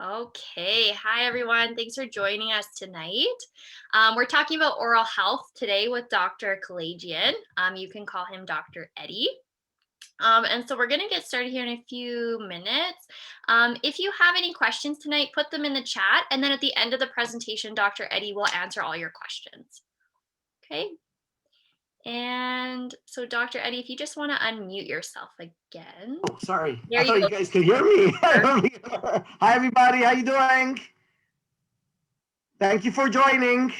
Okay. Hi, everyone. Thanks for joining us tonight. We're talking about oral health today with Dr. Kalaydjian. You can call him Dr. Eddy. And so we're going to get started here in a few minutes. If you have any questions tonight, put them in the chat. And then at the end of the presentation, Dr. Eddy will answer all your questions. Okay. And so, Dr. Eddy, if you just want to unmute yourself again. Oh, sorry. There I you thought go. you guys could hear me. Hi, everybody. How you doing? Thank you for joining.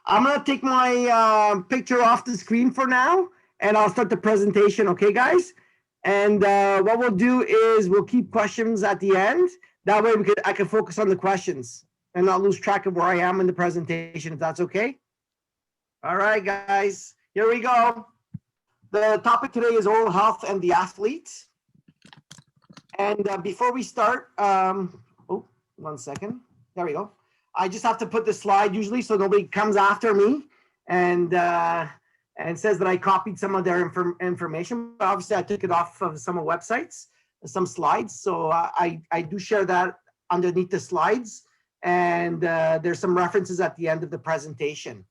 I'm going to take my picture off the screen for now, and I'll start the presentation. Okay, guys? And what we'll do is we'll keep questions at the end. That way I can focus on the questions and not lose track of where I am in the presentation, if that's okay. All right, guys. Here we go. The topic today is oral health and the athlete. And before we start, oh, 1 second. There we go. I just have to put the slide usually so nobody comes after me and says that I copied some of their information. But obviously, I took it off of some websites, some slides. So I do share that underneath the slides. And there's some references at the end of the presentation.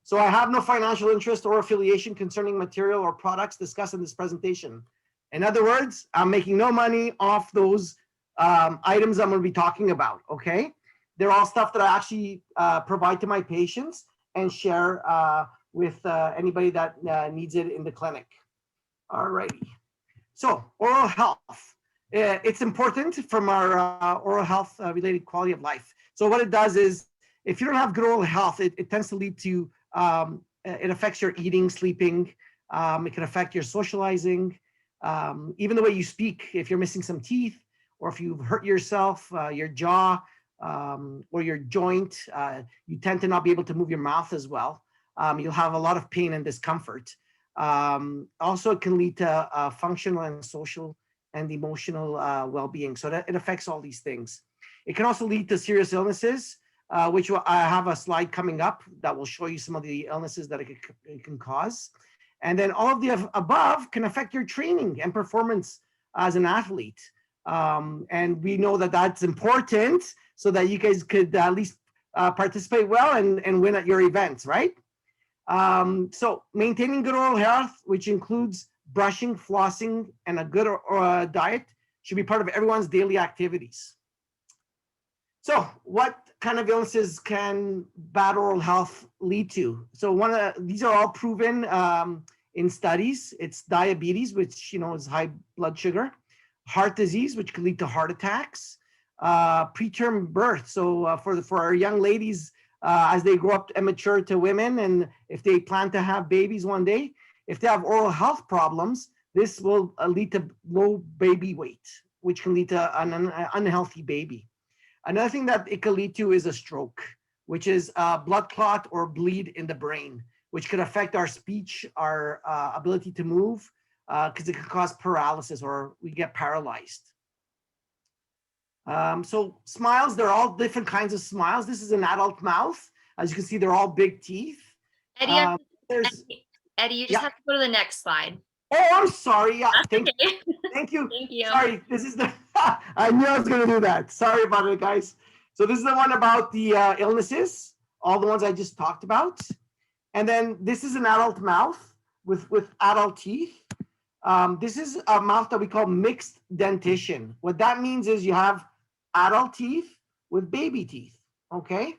So I have no financial interest or affiliation concerning material or products discussed in this presentation. In other words, I'm making no money off those items I'm going to be talking about, okay? They're all stuff that I actually provide to my patients and share with anybody that needs it in the clinic. All righty. So oral health. It's important from our oral health related quality of life. So what it does is, if you don't have good oral health, it tends to lead to, it affects your eating, sleeping. It can affect your socializing. Even the way you speak, if you're missing some teeth, or if you've hurt yourself, your jaw, or your joint, you tend to not be able to move your mouth as well. You'll have a lot of pain and discomfort. Also, it can lead to functional and social and emotional well-being. So that it affects all these things. It can also lead to serious illnesses, which I have a slide coming up that will show you some of the illnesses that it can cause. And then all of the above can affect your training and performance as an athlete. And we know that that's important so that you guys could at least participate well and win at your events, right? So maintaining good oral health, which includes brushing, flossing, and a good diet, should be part of everyone's daily activities. So what kind of illnesses can bad oral health lead to? So these are all proven in studies. It's diabetes, which is high blood sugar, heart disease, which can lead to heart attacks, preterm birth. So for our young ladies, as they grow up and mature to women, and if they plan to have babies one day, if they have oral health problems, this will lead to low baby weight, which can lead to an unhealthy baby. Another thing that it can lead to is a stroke, which is blood clot or bleed in the brain, which could affect our speech, our ability to move, because it could cause paralysis or we get paralyzed. So smiles, they're all different kinds of smiles. This is an adult mouth. As you can see, they're all big teeth. Eddy, Eddy, you just have to go to the next slide. Oh, I'm sorry. Yeah, That's okay. Thank you. Thank you. Sorry, this is the, I knew I was going to do that. Sorry about it, guys. So this is the one about the illnesses, all the ones I just talked about. And then this is an adult mouth with adult teeth. This is a mouth that we call mixed dentition. What that means is you have adult teeth with baby teeth, okay?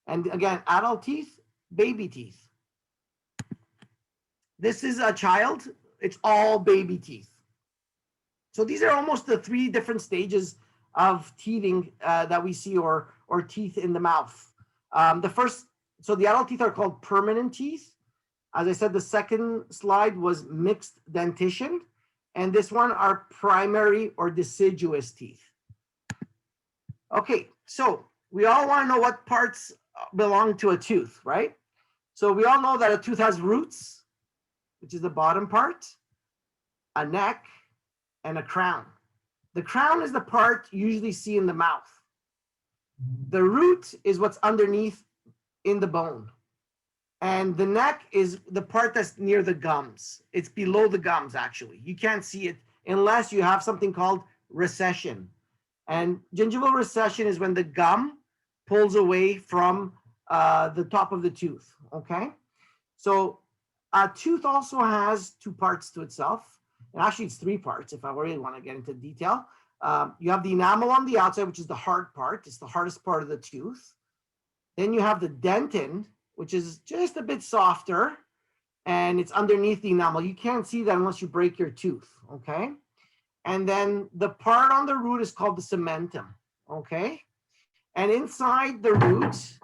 And again, adult teeth, baby teeth. This is a child, it's all baby teeth. So these are almost the 3 different stages of teething that we see, or teeth in the mouth. So the adult teeth are called permanent teeth. As I said, the second slide was mixed dentition. And this one are primary or deciduous teeth. Okay, so we all want to know what parts belong to a tooth, right? So we all know that a tooth has roots, which is the bottom part, a neck, and a crown. The crown is the part you usually see in the mouth. The root is what's underneath in the bone. And the neck is the part that's near the gums. It's below the gums, actually. You can't see it unless you have something called recession. And gingival recession is when the gum pulls away from the top of the tooth, okay? So a tooth also has two parts to itself. And actually it's three parts if I really want to get into detail. You have the enamel on the outside, which is the hard part. It's the hardest part of the tooth. Then you have the dentin, which is just a bit softer, and it's underneath the enamel. You can't see that unless you break your tooth, okay? And then the part on the root is called the cementum, okay? And inside the root,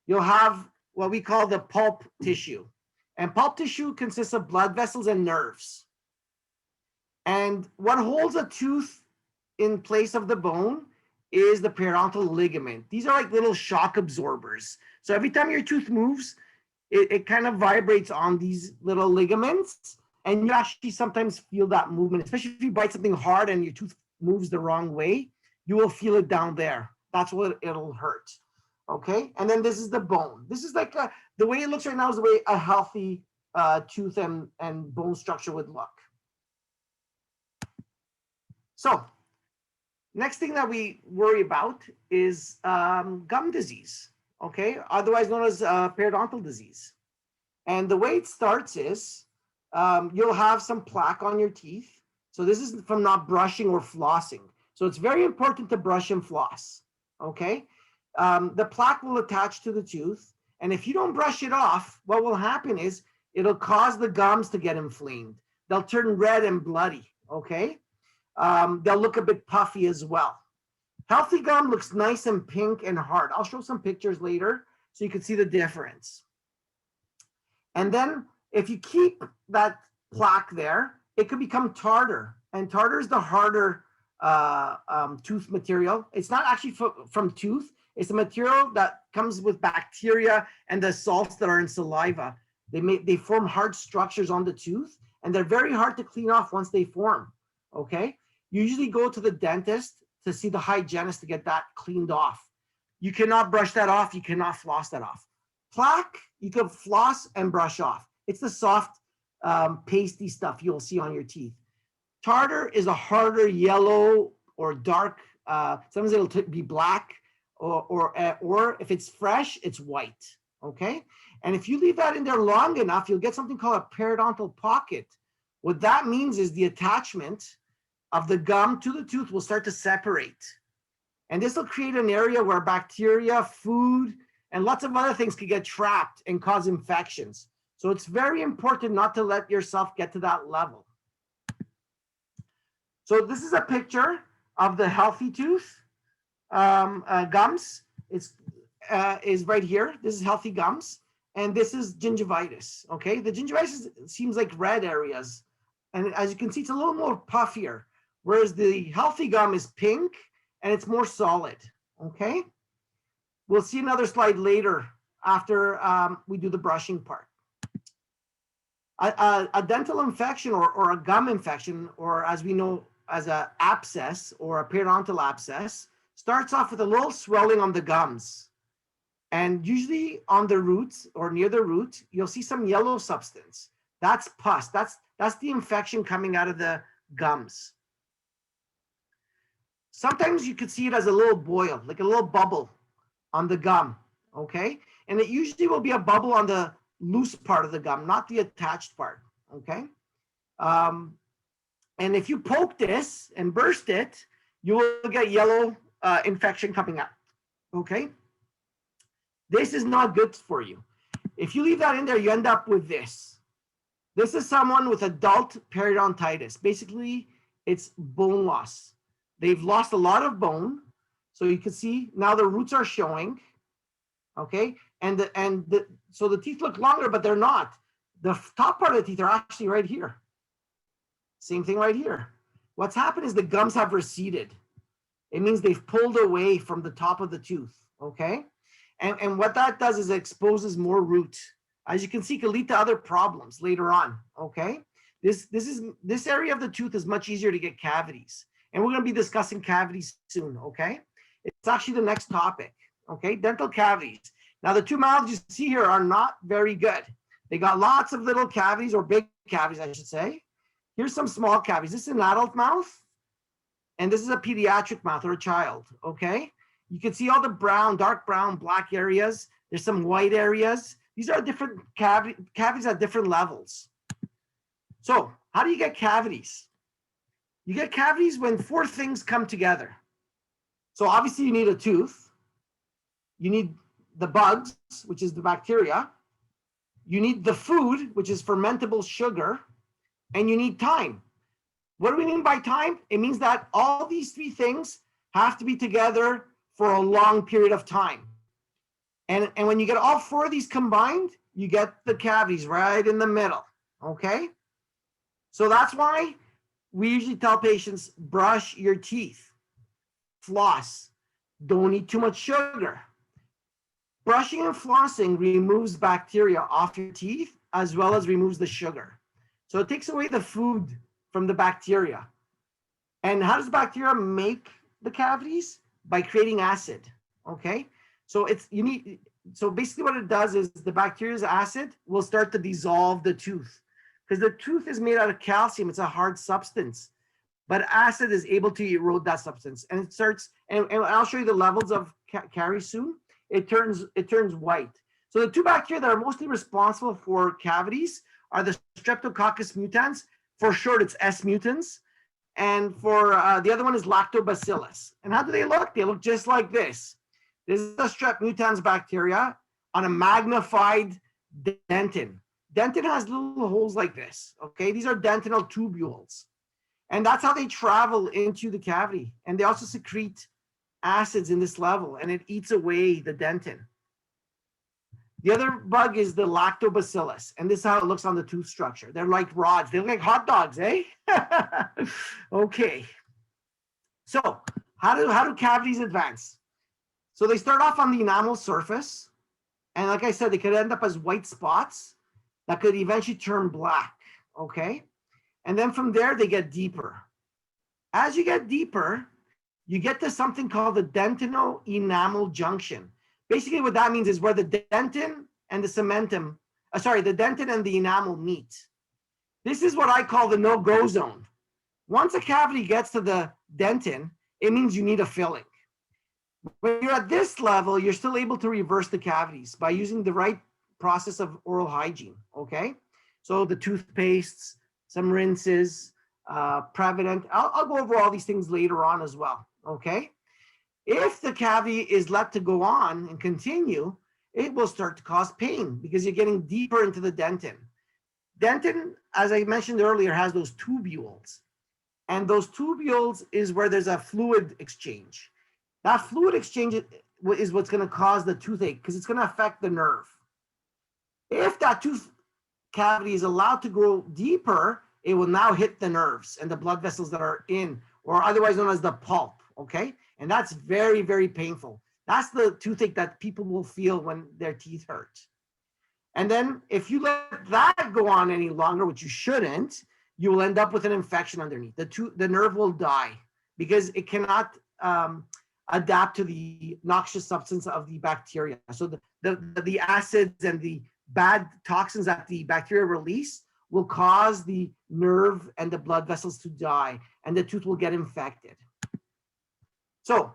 you'll have what we call the pulp tissue. And pulp tissue consists of blood vessels and nerves. And what holds a tooth in place of the bone is the periodontal ligament. These are like little shock absorbers. So every time your tooth moves, it kind of vibrates on these little ligaments, and you actually sometimes feel that movement, especially if you bite something hard and your tooth moves the wrong way, you will feel it down there. That's what it'll hurt, okay? And then this is the bone. This is like the way it looks right now is the way a healthy tooth and bone structure would look. So next thing that we worry about is gum disease, okay? Otherwise known as periodontal disease. And the way it starts is you'll have some plaque on your teeth. So this is from not brushing or flossing. So it's very important to brush and floss, okay? The plaque will attach to the tooth. And if you don't brush it off, what will happen is it'll cause the gums to get inflamed. They'll turn red and bloody, okay? They'll look a bit puffy as well. Healthy gum looks nice and pink and hard. I'll show some pictures later so you can see the difference. And then if you keep that plaque there, it could become tartar. And tartar is the harder tooth material. It's not actually from tooth. It's the material that comes with bacteria and the salts that are in saliva. They form hard structures on the tooth, and they're very hard to clean off once they form, okay? You usually go to the dentist to see the hygienist to get that cleaned off. You cannot brush that off. You cannot floss that off. Plaque, you can floss and brush off. It's the soft, pasty stuff you'll see on your teeth. Tartar is a harder yellow or dark, sometimes it'll be black, or if it's fresh, it's white, okay? And if you leave that in there long enough, you'll get something called a periodontal pocket. What that means is the attachment of the gum to the tooth will start to separate. And this will create an area where bacteria, food, and lots of other things could get trapped and cause infections. So it's very important not to let yourself get to that level. So this is a picture of the healthy tooth gums. It's is right here. This is healthy gums. And this is gingivitis, okay? The gingivitis seems like red areas. And as you can see, it's a little more puffier, whereas the healthy gum is pink and it's more solid, okay? We'll see another slide later after we do the brushing part. A dental infection or a gum infection, or as we know as an abscess or a periodontal abscess, starts off with a little swelling on the gums. And usually on the roots or near the root, you'll see some yellow substance. That's pus. That's the infection coming out of the gums. Sometimes you could see it as a little boil, like a little bubble on the gum, okay? And it usually will be a bubble on the loose part of the gum, not the attached part, okay? And if you poke this and burst it, you will get yellow infection coming out, okay? This is not good for you. If you leave that in there, you end up with this. This is someone with adult periodontitis. Basically, it's bone loss. They've lost a lot of bone. So you can see now the roots are showing, okay? So the teeth look longer, but they're not. The top part of the teeth are actually right here. Same thing right here. What's happened is the gums have receded. It means they've pulled away from the top of the tooth, okay? And what that does is it exposes more root. As you can see, it can lead to other problems later on, okay? This area of the tooth is much easier to get cavities. And we're gonna be discussing cavities soon, okay? It's actually the next topic, okay? Dental cavities. Now the two mouths you see here are not very good. They got lots of little cavities, or big cavities, I should say. Here's some small cavities. This is an adult mouth. And this is a pediatric mouth or a child, okay? You can see all the brown, dark brown, black areas. There's some white areas. These are different cavities at different levels. So how do you get cavities? You get cavities when four things come together. So obviously you need a tooth. You need the bugs, which is the bacteria. You need the food, which is fermentable sugar. And you need time. What do we mean by time? It means that all these three things have to be together for a long period of time. And when you get all four of these combined, you get the cavities right in the middle, okay? So that's why we usually tell patients, brush your teeth, floss, don't eat too much sugar. Brushing and flossing removes bacteria off your teeth as well as removes the sugar. So it takes away the food from the bacteria. And how does bacteria make the cavities? By creating acid, okay? So so basically what it does is the bacteria's acid will start to dissolve the tooth, because the tooth is made out of calcium. It's a hard substance, but acid is able to erode that substance. And it starts, and I'll show you the levels of caries soon. It turns white. So the two bacteria that are mostly responsible for cavities are the Streptococcus mutans. For short, it's S mutans. And for the other one is Lactobacillus. And how do they look? They look just like this. This is the Strep mutans bacteria on a magnified dentin. Dentin has little holes like this, okay? These are dentinal tubules. And that's how they travel into the cavity. And they also secrete acids in this level, and it eats away the dentin. The other bug is the Lactobacillus, and this is how it looks on the tooth structure. They're like rods. They look like hot dogs, eh? Okay. So how do cavities advance? So they start off on the enamel surface, and like I said, they could end up as white spots that could eventually turn black, okay? And then from there, they get deeper. As you get deeper, you get to something called the dentino-enamel junction. Basically, what that means is where the dentin and the cementum, the dentin and the enamel meet. This is what I call the no-go zone. Once a cavity gets to the dentin, it means you need a filling. When you're at this level, you're still able to reverse the cavities by using the right process of oral hygiene, okay? So the toothpastes, some rinses, Prevident. I'll go over all these things later on as well, okay? If the cavity is let to go on and continue, it will start to cause pain because you're getting deeper into the dentin. Dentin, as I mentioned earlier, has those tubules. And those tubules is where there's a fluid exchange. That fluid exchange is what's going to cause the toothache because it's going to affect the nerve. If that tooth cavity is allowed to grow deeper, it will now hit the nerves and the blood vessels that are in, or otherwise known as the pulp, okay? And that's very, very painful. That's the toothache that people will feel when their teeth hurt. And then if you let that go on any longer, which you shouldn't, you will end up with an infection underneath. The nerve will die because it cannot adapt to the noxious substance of the bacteria. So the acids and the bad toxins that the bacteria release will cause the nerve and the blood vessels to die, and the tooth will get infected. So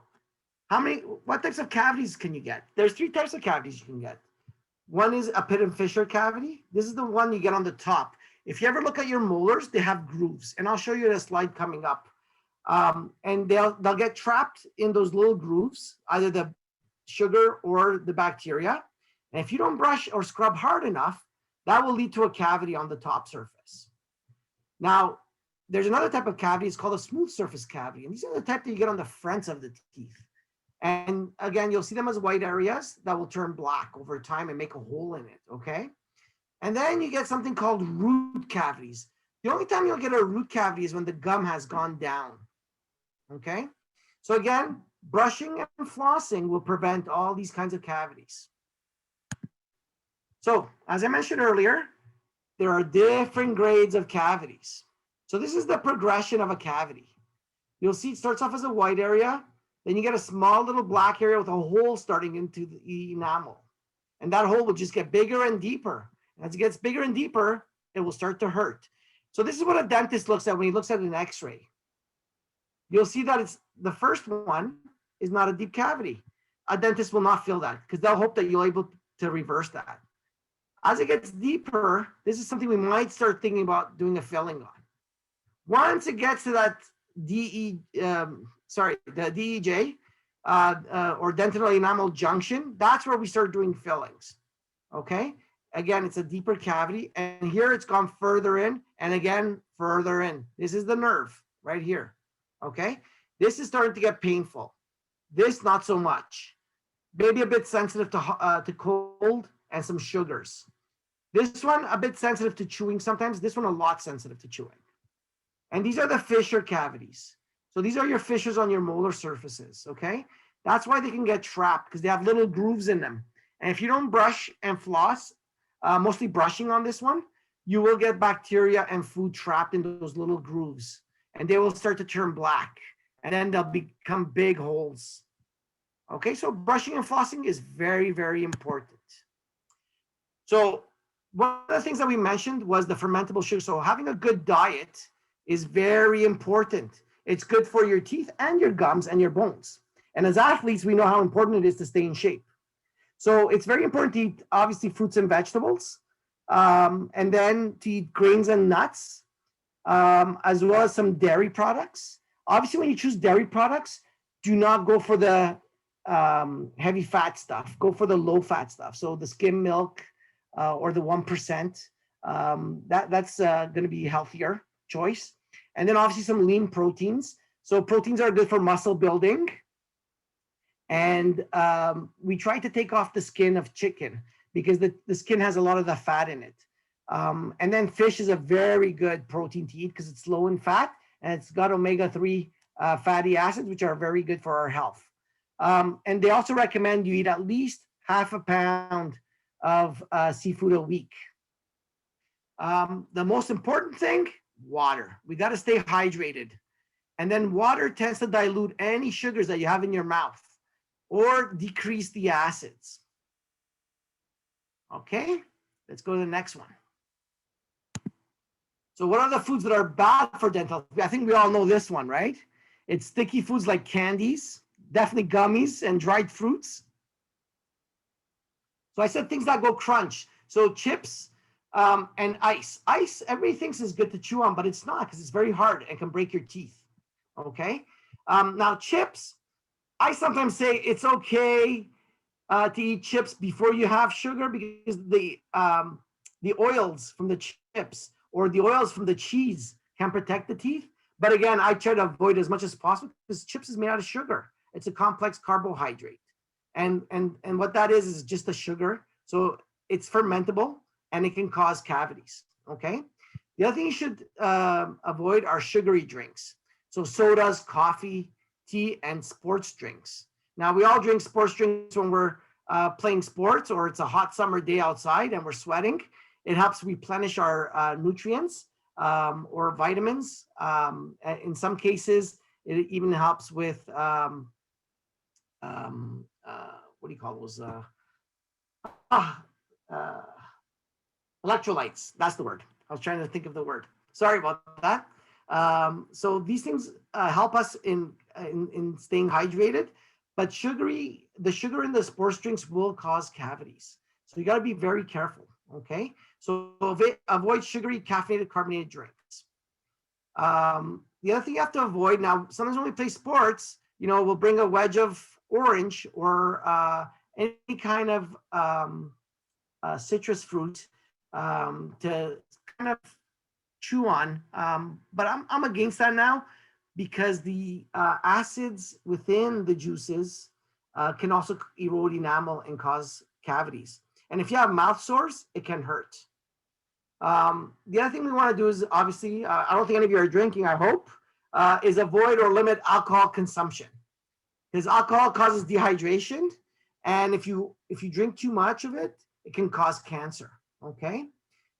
what types of cavities can you get? There's three types of cavities you can get. One is a Pitt and Fisher cavity. This is the one you get on the top. If you ever look at your molars, they have grooves, and I'll show you in a slide coming up. And they'll get trapped in those little grooves, either the sugar or the bacteria. And if you don't brush or scrub hard enough, that will lead to a cavity on the top surface. Now, there's another type of cavity. It's called a smooth surface cavity. And these are the type that you get on the fronts of the teeth. And again, you'll see them as white areas that will turn black over time and make a hole in it, okay? And then you get something called root cavities. The only time you'll get a root cavity is when the gum has gone down, okay? So again, brushing and flossing will prevent all these kinds of cavities. So as I mentioned earlier, there are different grades of cavities. So this is the progression of a cavity. You'll see it starts off as a white area, then you get a small little black area with a hole starting into the enamel. And that hole will just get bigger and deeper. And as it gets bigger and deeper, it will start to hurt. So this is what a dentist looks at when he looks at an x-ray. you'll see that it's the first one is not a deep cavity. A dentist will not fill that because they'll hope that you're able to reverse that. As it gets deeper, this is something we might start thinking about doing a filling on. Once it gets to that the DEJ or dental enamel junction, that's where we start doing fillings. Okay. Again, it's a deeper cavity, and here it's gone further in, and again further in. This is the nerve right here. Okay. This is starting to get painful. This not so much. Maybe a bit sensitive to cold and some sugars. This one a bit sensitive to chewing sometimes. This one a lot sensitive to chewing. And these are the fissure cavities. So these are your fissures on your molar surfaces, okay? That's why they can get trapped, because they have little grooves in them. And if you don't brush and floss, mostly brushing on this one, you will get bacteria and food trapped in those little grooves. And they will start to turn black. And then they'll become big holes. Okay, so brushing and flossing is very, very important. So one of the things that we mentioned was the fermentable sugar. So having a good diet is very important. It's good for your teeth and your gums and your bones. And as athletes, we know how important it is to stay in shape. So it's very important to eat, obviously, fruits and vegetables, and then to eat grains and nuts, as well as some dairy products. Obviously, when you choose dairy products, do not go for the heavy fat stuff. Go for the low fat stuff. So the skim milk or the 1%, that's going to be a healthier choice. And then obviously some lean proteins. So proteins are good for muscle building. And we try to take off the skin of chicken because the skin has a lot of the fat in it. And then fish is a very good protein to eat because it's low in fat and it's got omega-3 fatty acids, which are very good for our health. And they also recommend you eat at least half a pound of seafood a week. The most important thing, water. We got to stay hydrated. And then water tends to dilute any sugars that you have in your mouth or decrease the acids. Okay, let's go to the next one. So what are the foods that are bad for dental? I think we all know this one, right? It's sticky foods like candies, definitely gummies and dried fruits. So I said things that go crunch. So chips and ice. Ice, everybody thinks is good to chew on, but it's not because it's very hard and can break your teeth. Okay. Now chips, I sometimes say it's okay to eat chips before you have sugar because the oils from the chips or the oils from the cheese can protect the teeth. But again, I try to avoid as much as possible because chips is made out of sugar. It's a complex carbohydrate. And what that is just a sugar. So it's fermentable and it can cause cavities, okay? The other thing you should avoid are sugary drinks. So sodas, coffee, tea, and sports drinks. Now we all drink sports drinks when we're playing sports or it's a hot summer day outside and we're sweating. It helps replenish our nutrients or vitamins. In some cases, it even helps with what do you call those? Electrolytes. That's the word. I was trying to think of the word. Sorry about that. So these things help us in staying hydrated, but the sugar in the sports drinks will cause cavities. So you got to be very careful. Okay. So avoid sugary, caffeinated, carbonated drinks. The other thing you have to avoid now, sometimes when we play sports, we'll bring a wedge of orange or any kind of citrus fruit to kind of chew on. But I'm against that now because the acids within the juices can also erode enamel and cause cavities. And if you have mouth sores, it can hurt. The other thing we want to do is obviously, I don't think any of you are drinking, I hope, is avoid or limit alcohol consumption. Because alcohol causes dehydration. And if you drink too much of it, it can cause cancer, okay?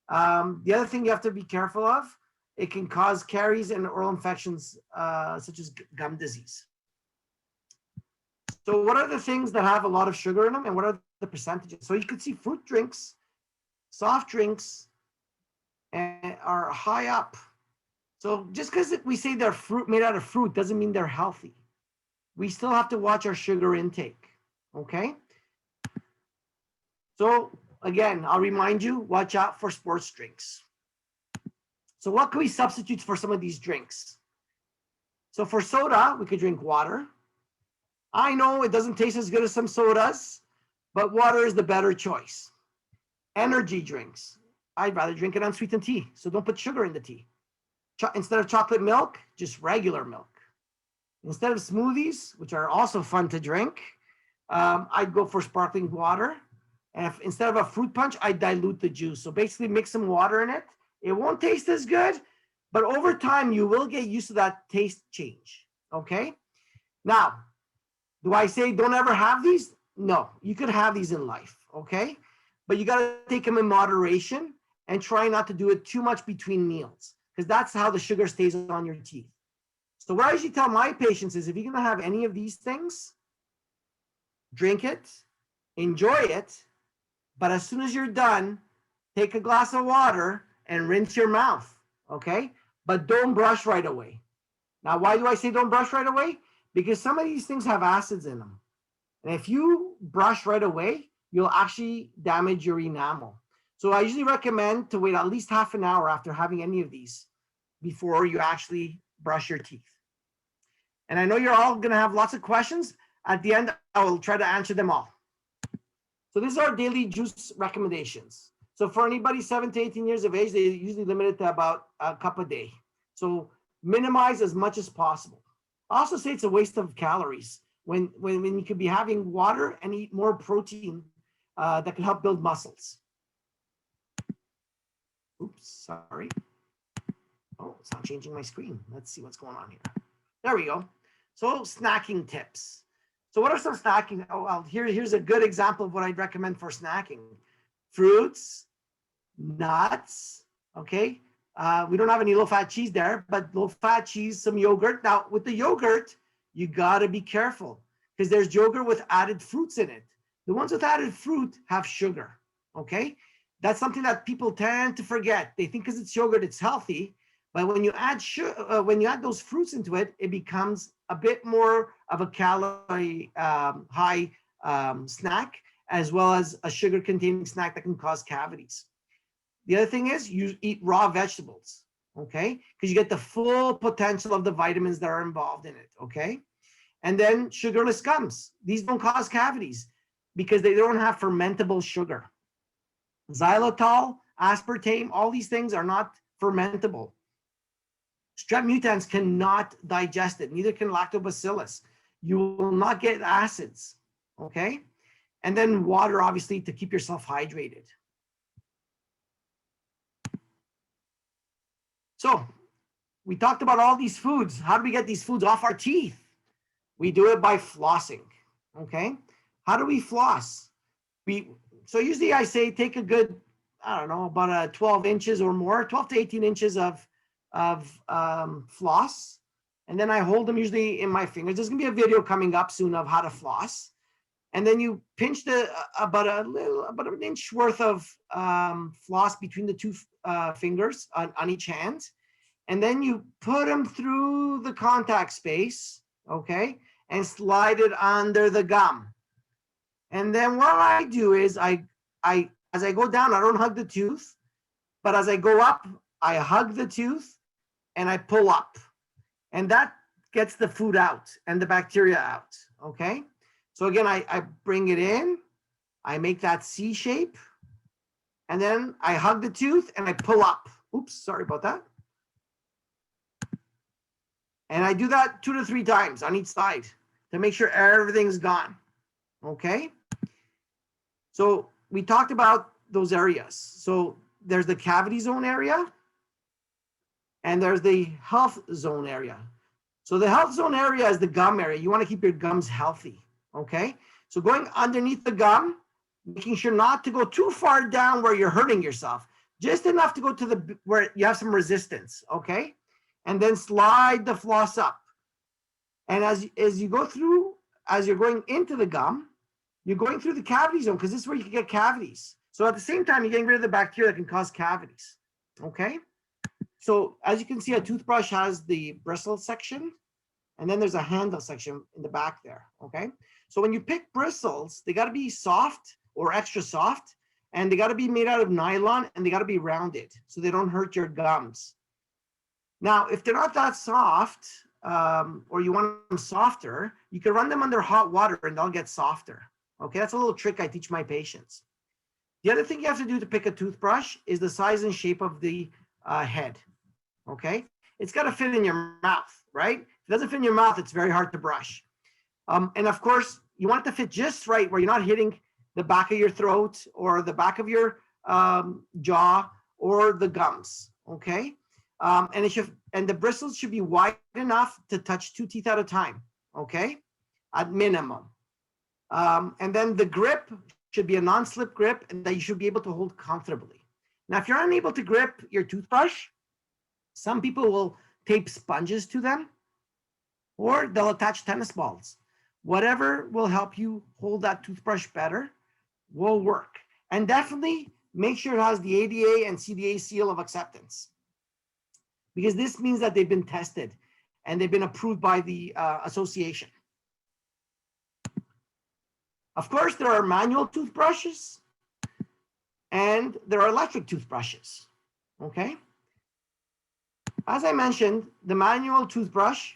The other thing you have to be careful of, it can cause caries and oral infections such as gum disease. So what are the things that have a lot of sugar in them and what are the percentages? So you could see fruit drinks, soft drinks, and are high up. So just because we say they're fruit made out of fruit doesn't mean they're healthy. We still have to watch our sugar intake, okay? So again, I'll remind you, watch out for sports drinks. So what can we substitute for some of these drinks? So for soda, we could drink water. I know it doesn't taste as good as some sodas, but water is the better choice. Energy drinks. I'd rather drink it unsweetened tea, so don't put sugar in the tea. Instead of chocolate milk, just regular milk. Instead of smoothies, which are also fun to drink, I'd go for sparkling water. And instead of a fruit punch, I dilute the juice. So basically mix some water in it. It won't taste as good, but over time you will get used to that taste change, okay? Now, do I say don't ever have these? No, you could have these in life, okay? But you gotta take them in moderation and try not to do it too much between meals, because that's how the sugar stays on your teeth. So what I usually tell my patients is if you're gonna have any of these things, drink it, enjoy it, but as soon as you're done, take a glass of water and rinse your mouth, okay? But don't brush right away. Now, why do I say don't brush right away? Because some of these things have acids in them. And if you brush right away, you'll actually damage your enamel. So I usually recommend to wait at least half an hour after having any of these before you actually brush your teeth. And I know you're all gonna have lots of questions. At the end, I will try to answer them all. So these are daily juice recommendations. So for anybody 7 to 18 years of age, they usually limit it to about a cup a day. So minimize as much as possible. I also say it's a waste of calories when you could be having water and eat more protein that can help build muscles. Oops, sorry. Oh, it's not changing my screen. Let's see what's going on here. There we go. So snacking tips. So what are some snacking? Oh, well, here's a good example of what I'd recommend for snacking. Fruits, nuts, okay? We don't have any low-fat cheese there, but low-fat cheese, some yogurt. Now, with the yogurt, you gotta be careful because there's yogurt with added fruits in it. The ones with added fruit have sugar, okay? That's something that people tend to forget. They think because it's yogurt, it's healthy, but when you add those fruits into it, it becomes a bit more of a calorie high snack, as well as a sugar-containing snack that can cause cavities. The other thing is you eat raw vegetables, okay? Because you get the full potential of the vitamins that are involved in it, okay? And then sugarless gums. These don't cause cavities because they don't have fermentable sugar. Xylitol, aspartame, all these things are not fermentable. Strep mutans cannot digest it, neither can lactobacillus. You will not get acids, okay? And then water, obviously, to keep yourself hydrated. So we talked about all these foods. How do we get these foods off our teeth? We do it by flossing, okay? How do we floss? So usually I say take a good, I don't know, about 12 inches or more, 12 to 18 inches of floss. And then I hold them usually in my fingers. There's gonna be a video coming up soon of how to floss. And then you pinch about an inch worth of floss between the two fingers on each hand. And then you put them through the contact space, okay? And slide it under the gum. And then what I do is as I go down, I don't hug the tooth, but as I go up, I hug the tooth and I pull up. And that gets the food out and the bacteria out, okay? So again, I bring it in, I make that C shape, and then I hug the tooth and I pull up. Oops, sorry about that. And I do that 2 to 3 times on each side to make sure everything's gone, okay? So we talked about those areas. So there's the cavity zone area and there's the health zone area. So the health zone area is the gum area. You want to keep your gums healthy, okay? So going underneath the gum, making sure not to go too far down where you're hurting yourself, just enough to go to where you have some resistance, okay? And then slide the floss up. And as you go through, as you're going into the gum, you're going through the cavity zone because this is where you can get cavities. So at the same time, you're getting rid of the bacteria that can cause cavities, okay? So as you can see, a toothbrush has the bristle section, and then there's a handle section in the back there, okay? So when you pick bristles, they gotta be soft or extra soft, and they gotta be made out of nylon, and they gotta be rounded so they don't hurt your gums. Now, if they're not that soft, or you want them softer, you can run them under hot water and they'll get softer. Okay, that's a little trick I teach my patients. The other thing you have to do to pick a toothbrush is the size and shape of the head. Okay, it's got to fit in your mouth, right? If it doesn't fit in your mouth, it's very hard to brush. And of course, you want it to fit just right where you're not hitting the back of your throat or the back of your jaw or the gums. Okay. And the bristles should be wide enough to touch 2 teeth at a time, okay, at minimum. And then the grip should be a non-slip grip and that you should be able to hold comfortably. Now, if you're unable to grip your toothbrush, some people will tape sponges to them, or they'll attach tennis balls. Whatever will help you hold that toothbrush better will work. And definitely make sure it has the ADA and CDA seal of acceptance, because this means that they've been tested and they've been approved by the association. Of course, there are manual toothbrushes and there are electric toothbrushes, okay? As I mentioned, the manual toothbrush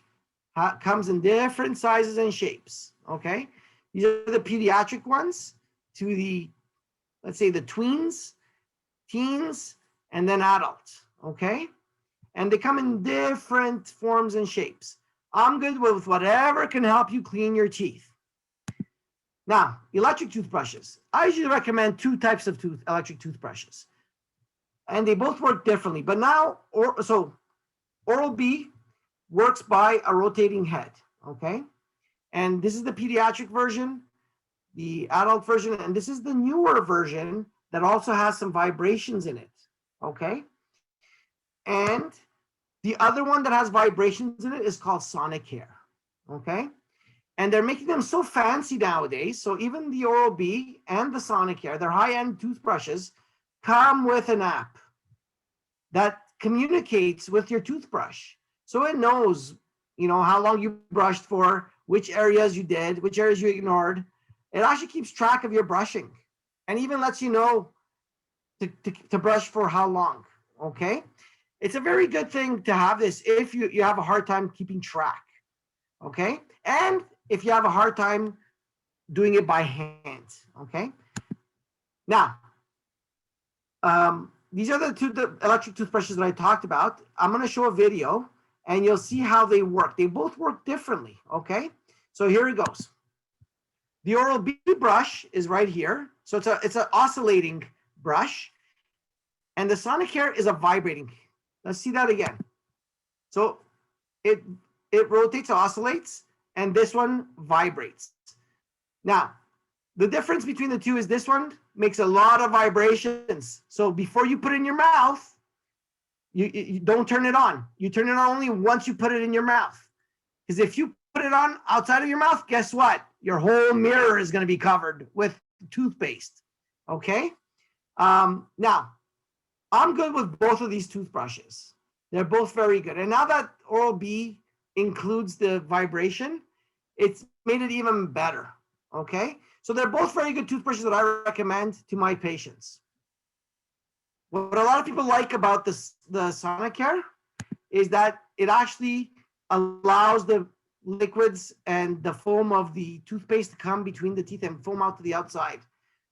comes in different sizes and shapes, okay? These are the pediatric ones to the, let's say the tweens, teens, and then adults, okay? And they come in different forms and shapes. I'm good with whatever can help you clean your teeth. Now, electric toothbrushes. I usually recommend 2 types of electric toothbrushes. And they both work differently. But now, Oral-B works by a rotating head, okay? And this is the pediatric version, the adult version, and this is the newer version that also has some vibrations in it, okay? And the other one that has vibrations in it is called Sonicare, okay? And they're making them so fancy nowadays. So even the Oral-B and the Sonicare, their high-end toothbrushes, come with an app that communicates with your toothbrush. So it knows, you know, how long you brushed for, which areas you did, which areas you ignored. It actually keeps track of your brushing and even lets you know to brush for how long, okay? It's a very good thing to have this if you have a hard time keeping track, okay? And if you have a hard time doing it by hand, okay? Now, these are the electric toothbrushes that I talked about. I'm gonna show a video and you'll see how they work. They both work differently, okay? So here it goes. The Oral-B brush is right here. So it's an oscillating brush, and the Sonicare is a vibrating. Let's see that again. So it rotates, oscillates, and this one vibrates. Now, the difference between the two is this one makes a lot of vibrations. So before you put it in your mouth, you don't turn it on. You turn it on only once you put it in your mouth. Because if you put it on outside of your mouth, guess what? Your whole mirror is going to be covered with toothpaste. Okay? Now, I'm good with both of these toothbrushes. They're both very good. And now that Oral-B includes the vibration, it's made it even better. Okay? So they're both very good toothbrushes that I recommend to my patients. What a lot of people like about the Sonicare is that it actually allows the liquids and the foam of the toothpaste to come between the teeth and foam out to the outside.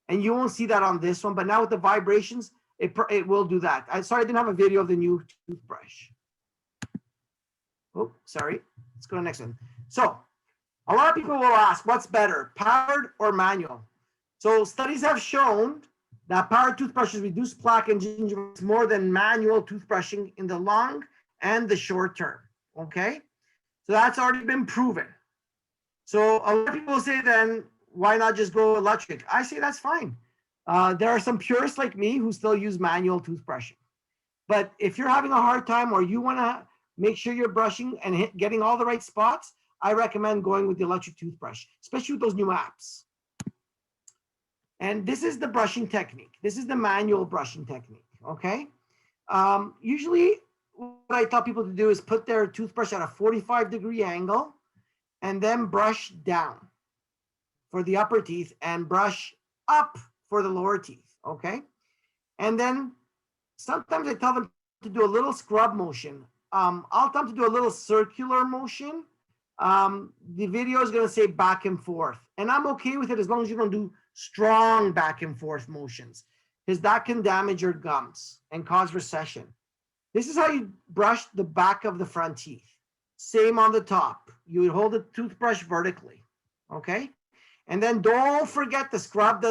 And you won't see that on this one, but now with the vibrations, it will do that. Sorry, I didn't have a video of the new toothbrush. Oh, sorry. Let's go to the next one. So a lot of people will ask, what's better, powered or manual? So studies have shown that powered toothbrushes reduce plaque and gingivitis more than manual toothbrushing in the long and the short term, okay? So that's already been proven. So a lot of people say then, why not just go electric? I say that's fine. There are some purists like me who still use manual toothbrushing. But if you're having a hard time or you wanna make sure you're brushing and getting all the right spots, I recommend going with the electric toothbrush, especially with those new apps. And this is the brushing technique. This is the manual brushing technique, okay? Usually what I tell people to do is put their toothbrush at a 45-degree angle and then brush down for the upper teeth and brush up for the lower teeth, okay? And then sometimes I tell them to do a little scrub motion. I'll tell them to do a little circular motion. The video is going to say back and forth, and I'm okay with it as long as you don't do strong back and forth motions, because that can damage your gums and cause recession. This is how you brush the back of the front teeth. Same on the top. You would hold the toothbrush vertically, okay? And then don't forget to scrub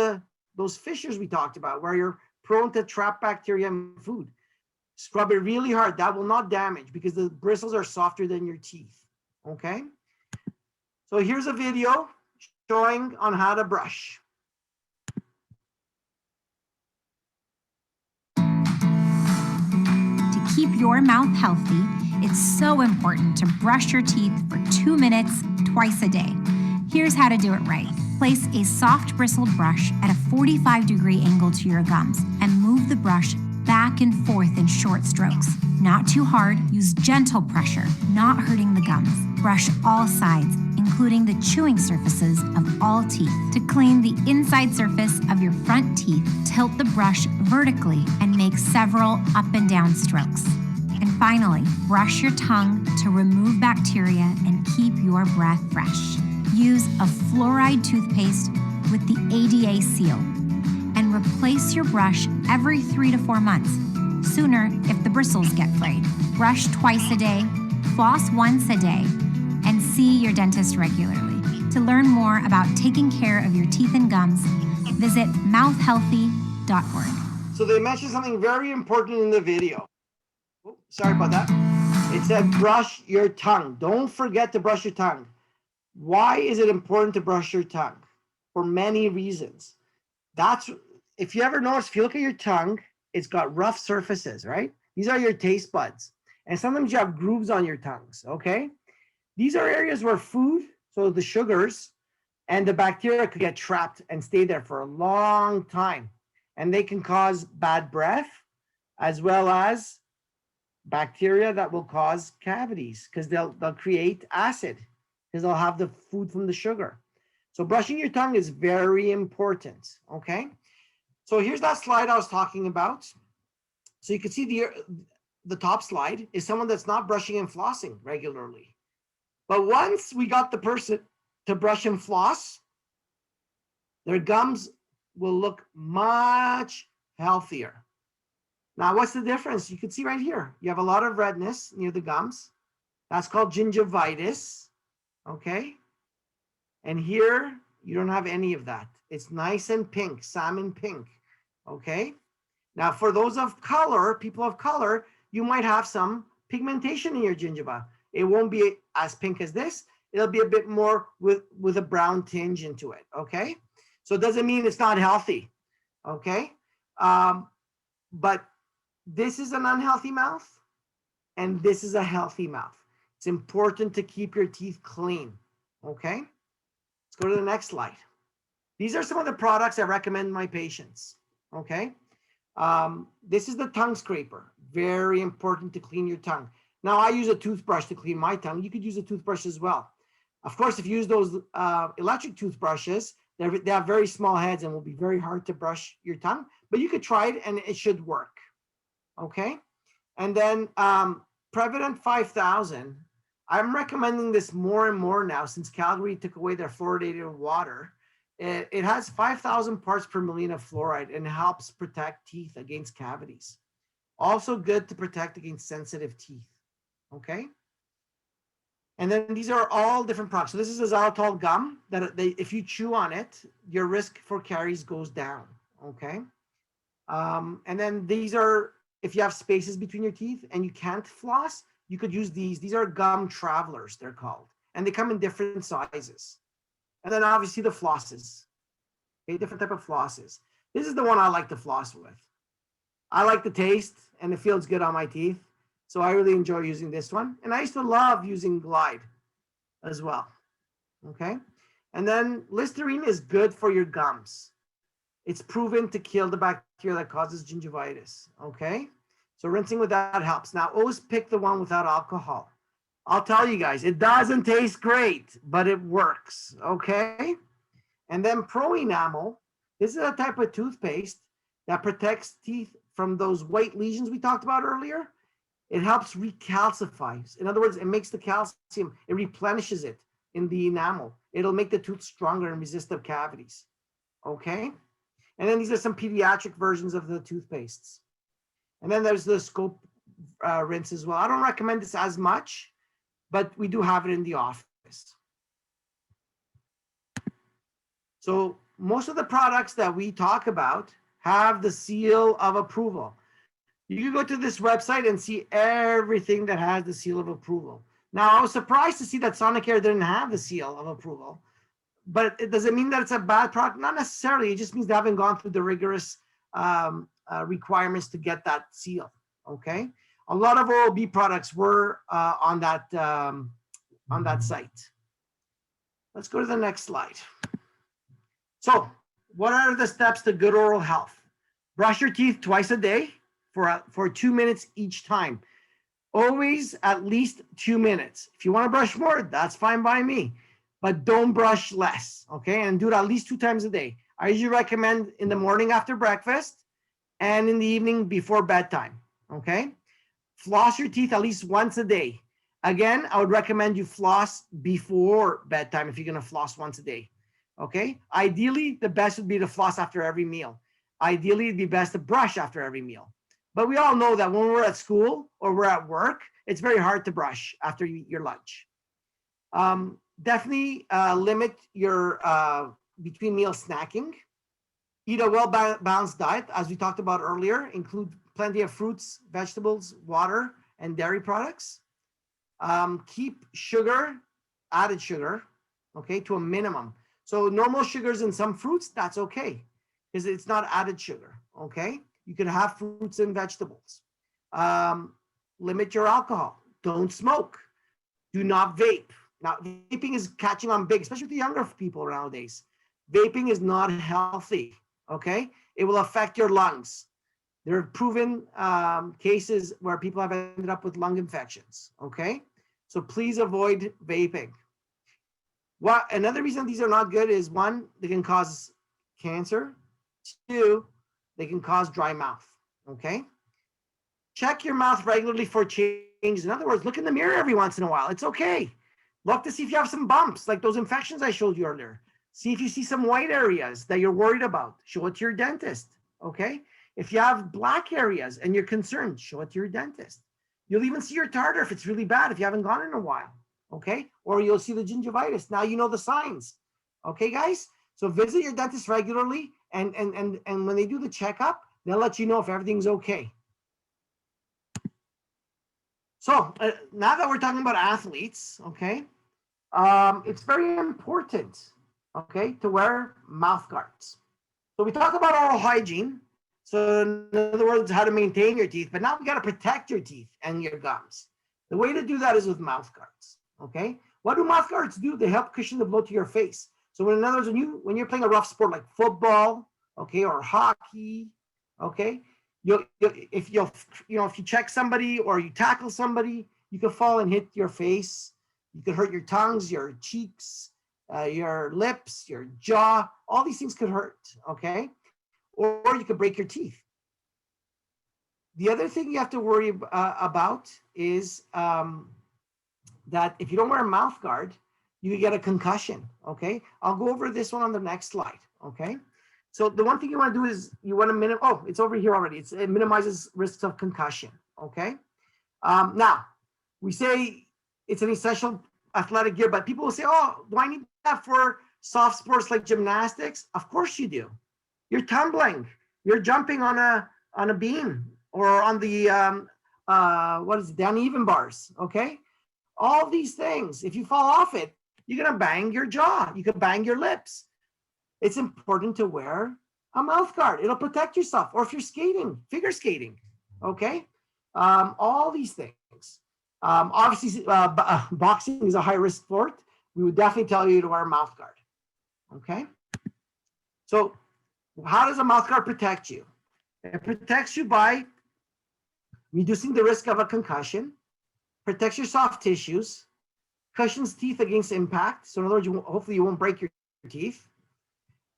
those fissures we talked about where you're prone to trap bacteria in food. Scrub it really hard. That will not damage because the bristles are softer than your teeth, okay? So here's a video showing on how to brush. To keep your mouth healthy, it's so important to brush your teeth for 2 minutes twice a day. Here's how to do it right. Place a soft bristled brush at a 45-degree angle to your gums and move the brush back and forth in short strokes. Not too hard, use gentle pressure, not hurting the gums. Brush all sides, including the chewing surfaces of all teeth. To clean the inside surface of your front teeth, tilt the brush vertically and make several up and down strokes. And finally, brush your tongue to remove bacteria and keep your breath fresh. Use a fluoride toothpaste with the ADA seal and replace your brush every 3 to 4 months. Sooner if the bristles get frayed. Brush twice a day, floss once a day, and see your dentist regularly. To learn more about taking care of your teeth and gums, visit mouthhealthy.org. So they mentioned something very important in the video. Oh, sorry about that. It said brush your tongue. Don't forget to brush your tongue. Why is it important to brush your tongue? For many reasons. If you ever notice, if you look at your tongue, it's got rough surfaces, right? These are your taste buds. And sometimes you have grooves on your tongues, okay? These are areas where food, so the sugars and the bacteria could get trapped and stay there for a long time. And they can cause bad breath as well as bacteria that will cause cavities because they'll create acid because they'll have the food from the sugar. So brushing your tongue is very important, okay? So here's that slide I was talking about. So you can see the top slide is someone that's not brushing and flossing regularly. But once we got the person to brush and floss, their gums will look much healthier. Now, what's the difference? You can see right here, you have a lot of redness near the gums. That's called gingivitis, okay? And here, you don't have any of that. It's nice and pink, salmon pink, okay? Now, for those of color, people of color, you might have some pigmentation in your gingiva. It won't be as pink as this. It'll be a bit more with a brown tinge into it, okay? So it doesn't mean it's not healthy, okay? But this is an unhealthy mouth, and this is a healthy mouth. It's important to keep your teeth clean, okay? Let's go to the next slide. These are some of the products I recommend my patients, okay? This is the tongue scraper. Very important to clean your tongue. Now, I use a toothbrush to clean my tongue. You could use a toothbrush as well. Of course, if you use those electric toothbrushes, they have very small heads and will be very hard to brush your tongue, but you could try it and it should work, okay? And then Prevident 5000, I'm recommending this more and more now since Calgary took away their fluoridated water. It has 5,000 parts per million of fluoride and helps protect teeth against cavities. Also good to protect against sensitive teeth, okay? And then these are all different products. So this is a xylitol gum that if you chew on it, your risk for caries goes down, okay? And then these are, if you have spaces between your teeth and you can't floss, you could use these. These are gum travelers, they're called. And they come in different sizes. And then obviously the flosses, okay, different type of flosses. This is the one I like to floss with. I like the taste and it feels good on my teeth. So I really enjoy using this one. And I used to love using Glide as well, okay? And then Listerine is good for your gums. It's proven to kill the bacteria that causes gingivitis, okay? So rinsing with that helps. Now, always pick the one without alcohol. I'll tell you guys, it doesn't taste great, but it works, okay? And then Pro Enamel, this is a type of toothpaste that protects teeth from those white lesions we talked about earlier. It helps recalcify. In other words, it makes the calcium, it replenishes it in the enamel. It'll make the tooth stronger and resistive cavities, okay? And then these are some pediatric versions of the toothpastes. And then there's the scope rinse as well. I don't recommend this as much, but we do have it in the office. So most of the products that we talk about have the seal of approval. You can go to this website and see everything that has the seal of approval. Now, I was surprised to see that Sonicare didn't have the seal of approval, but it doesn't mean that it's a bad product. Not necessarily. It just means they haven't gone through the rigorous requirements to get that seal, okay? A lot of Oral-B products were on that site. Let's go to the next slide. So what are the steps to good oral health? Brush your teeth twice a day for 2 minutes each time. Always at least 2 minutes. If you want to brush more, that's fine by me, but don't brush less, okay? And do it at least 2 times a day. I usually recommend in the morning after breakfast and in the evening before bedtime, okay? Floss your teeth at least once a day. Again, I would recommend you floss before bedtime if you're going to floss once a day, okay? Ideally, the best would be to floss after every meal. Ideally, it'd be best to brush after every meal. But we all know that when we're at school or we're at work, it's very hard to brush after you eat your lunch. Definitely limit your between meal snacking. Eat a well-balanced diet, as we talked about earlier. Include plenty of fruits, vegetables, water, and dairy products. Keep sugar, added sugar, okay, to a minimum. So normal sugars in some fruits, that's okay, because it's not added sugar, okay? You can have fruits and vegetables. Limit your alcohol. Don't smoke. Do not vape. Now, vaping is catching on big, especially with the younger people nowadays. Vaping is not healthy, okay? It will affect your lungs. There are proven cases where people have ended up with lung infections, okay? So please avoid vaping. Another reason these are not good is 1, they can cause cancer. 2, they can cause dry mouth, okay? Check your mouth regularly for changes. In other words, look in the mirror every once in a while. It's okay. Look to see if you have some bumps, like those infections I showed you earlier. See if you see some white areas that you're worried about. Show it to your dentist, okay? If you have black areas and you're concerned, show it to your dentist. You'll even see your tartar if it's really bad, if you haven't gone in a while, okay? Or you'll see the gingivitis. Now you know the signs, okay, guys? So visit your dentist regularly, and when they do the checkup, they'll let you know if everything's okay. So now that we're talking about athletes, okay, it's very important, okay, to wear mouth guards. So we talk about oral hygiene. So in other words, how to maintain your teeth, but now we got to protect your teeth and your gums. The way to do that is with mouth guards, okay? What do mouth guards do? They help cushion the blow to your face. So in other words, when you're playing a rough sport like football, okay, or hockey, okay, if you check somebody or you tackle somebody, you could fall and hit your face. You could hurt your tongues, your cheeks, your lips, your jaw. All these things could hurt, okay? Or you could break your teeth. The other thing you have to worry about is that if you don't wear a mouth guard, you could get a concussion, okay? I'll go over this one on the next slide, okay? So the one thing you want to do is you want to minimize, it's over here already. It minimizes risks of concussion, okay? Now, we say it's an essential athletic gear, but people will say, oh, do I need that for soft sports like gymnastics? Of course you do. You're tumbling, you're jumping on a beam or on the, uneven bars, okay? All these things, if you fall off it, you're gonna bang your jaw, you could bang your lips. It's important to wear a mouth guard. It'll protect yourself. Or if you're skating, figure skating, okay? All these things. Obviously, boxing is a high-risk sport. We would definitely tell you to wear a mouth guard, okay? So how does a mouth guard protect you? It protects you by reducing the risk of a concussion, protects your soft tissues, cushions teeth against impact. So in other words, hopefully you won't break your teeth,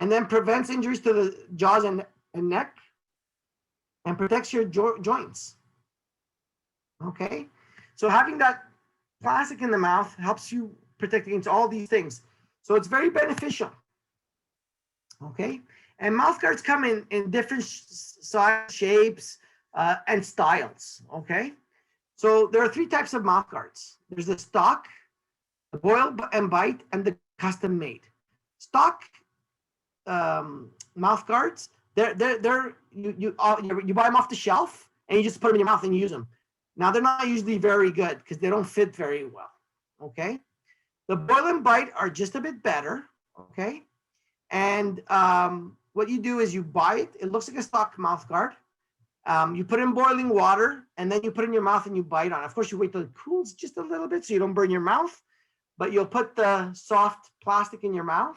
and then prevents injuries to the jaws and neck, and protects your joints. Okay, so having that plastic in the mouth helps you protect against all these things. So it's very beneficial. Okay, and mouth guards come in different size, shapes, and styles. Okay, so there are 3 types of mouth guards. There's the stock, the boil and bite, and the custom made. Stock mouth guards, you buy them off the shelf and you just put them in your mouth and use them. Now they're not usually very good because they don't fit very well. Okay, the boil and bite are just a bit better. Okay, and what you do is you buy it. It looks like a stock mouth guard. You put it in boiling water and then you put it in your mouth and you bite on it. Of course, you wait till it cools just a little bit so you don't burn your mouth, but you'll put the soft plastic in your mouth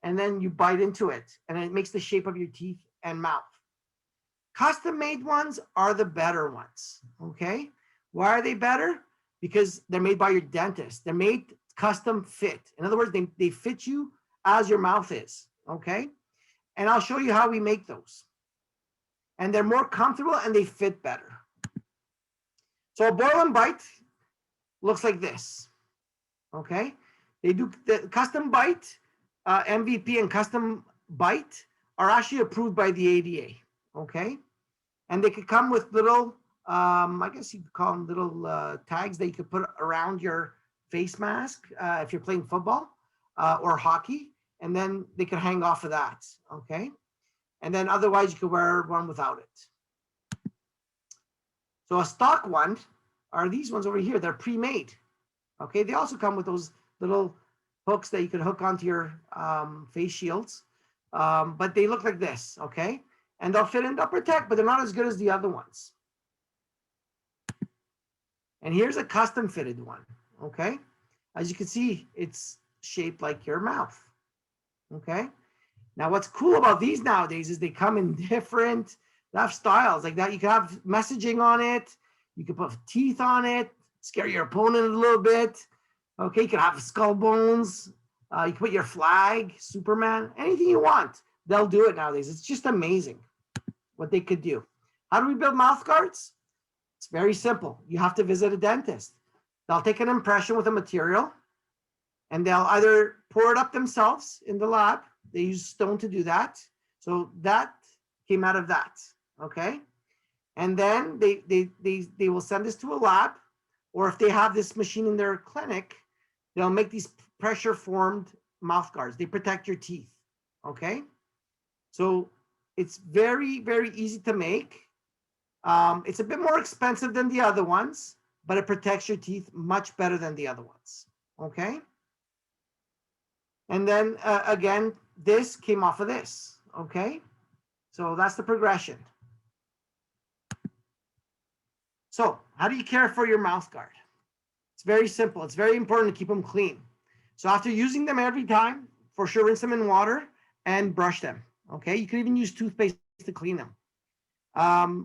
and then you bite into it and it makes the shape of your teeth and mouth. Custom made ones are the better ones, okay? Why are they better? Because they're made by your dentist. They're made custom fit. In other words, they fit you as your mouth is, okay? And I'll show you how we make those. And they're more comfortable and they fit better. So a boil and bite looks like this, okay? They do the custom bite, MVP and custom bite are actually approved by the ADA, okay? And they could come with little, I guess you could call them little tags that you could put around your face mask if you're playing football or hockey, and then they could hang off of that, okay? And then otherwise you could wear one without it. So a stock one are these ones over here. They're pre-made, okay? They also come with those little hooks that you can hook onto your face shields, but they look like this, okay? And they'll fit and they'll protect, but they're not as good as the other ones. And here's a custom fitted one, okay? As you can see, it's shaped like your mouth, okay? Now, what's cool about these nowadays is they come in different styles like that. You can have messaging on it. You can put teeth on it, scare your opponent a little bit. Okay, you can have skull bones. You can put your flag, Superman, anything you want. They'll do it nowadays. It's just amazing what they could do. How do we build mouth guards? It's very simple. You have to visit a dentist. They'll take an impression with a material and they'll either pour it up themselves in the lab. They use stone to do that. So that came out of that, okay? And then they will send this to a lab, or if they have this machine in their clinic, they'll make these pressure formed mouth guards. They protect your teeth, okay? So it's very, very easy to make. It's a bit more expensive than the other ones, but it protects your teeth much better than the other ones, okay? And then again, this came off of this, okay? So that's the progression. So how do you care for your mouth guard? It's very simple. It's very important to keep them clean. So after using them every time, for sure, rinse them in water and brush them, okay? You can even use toothpaste to clean them.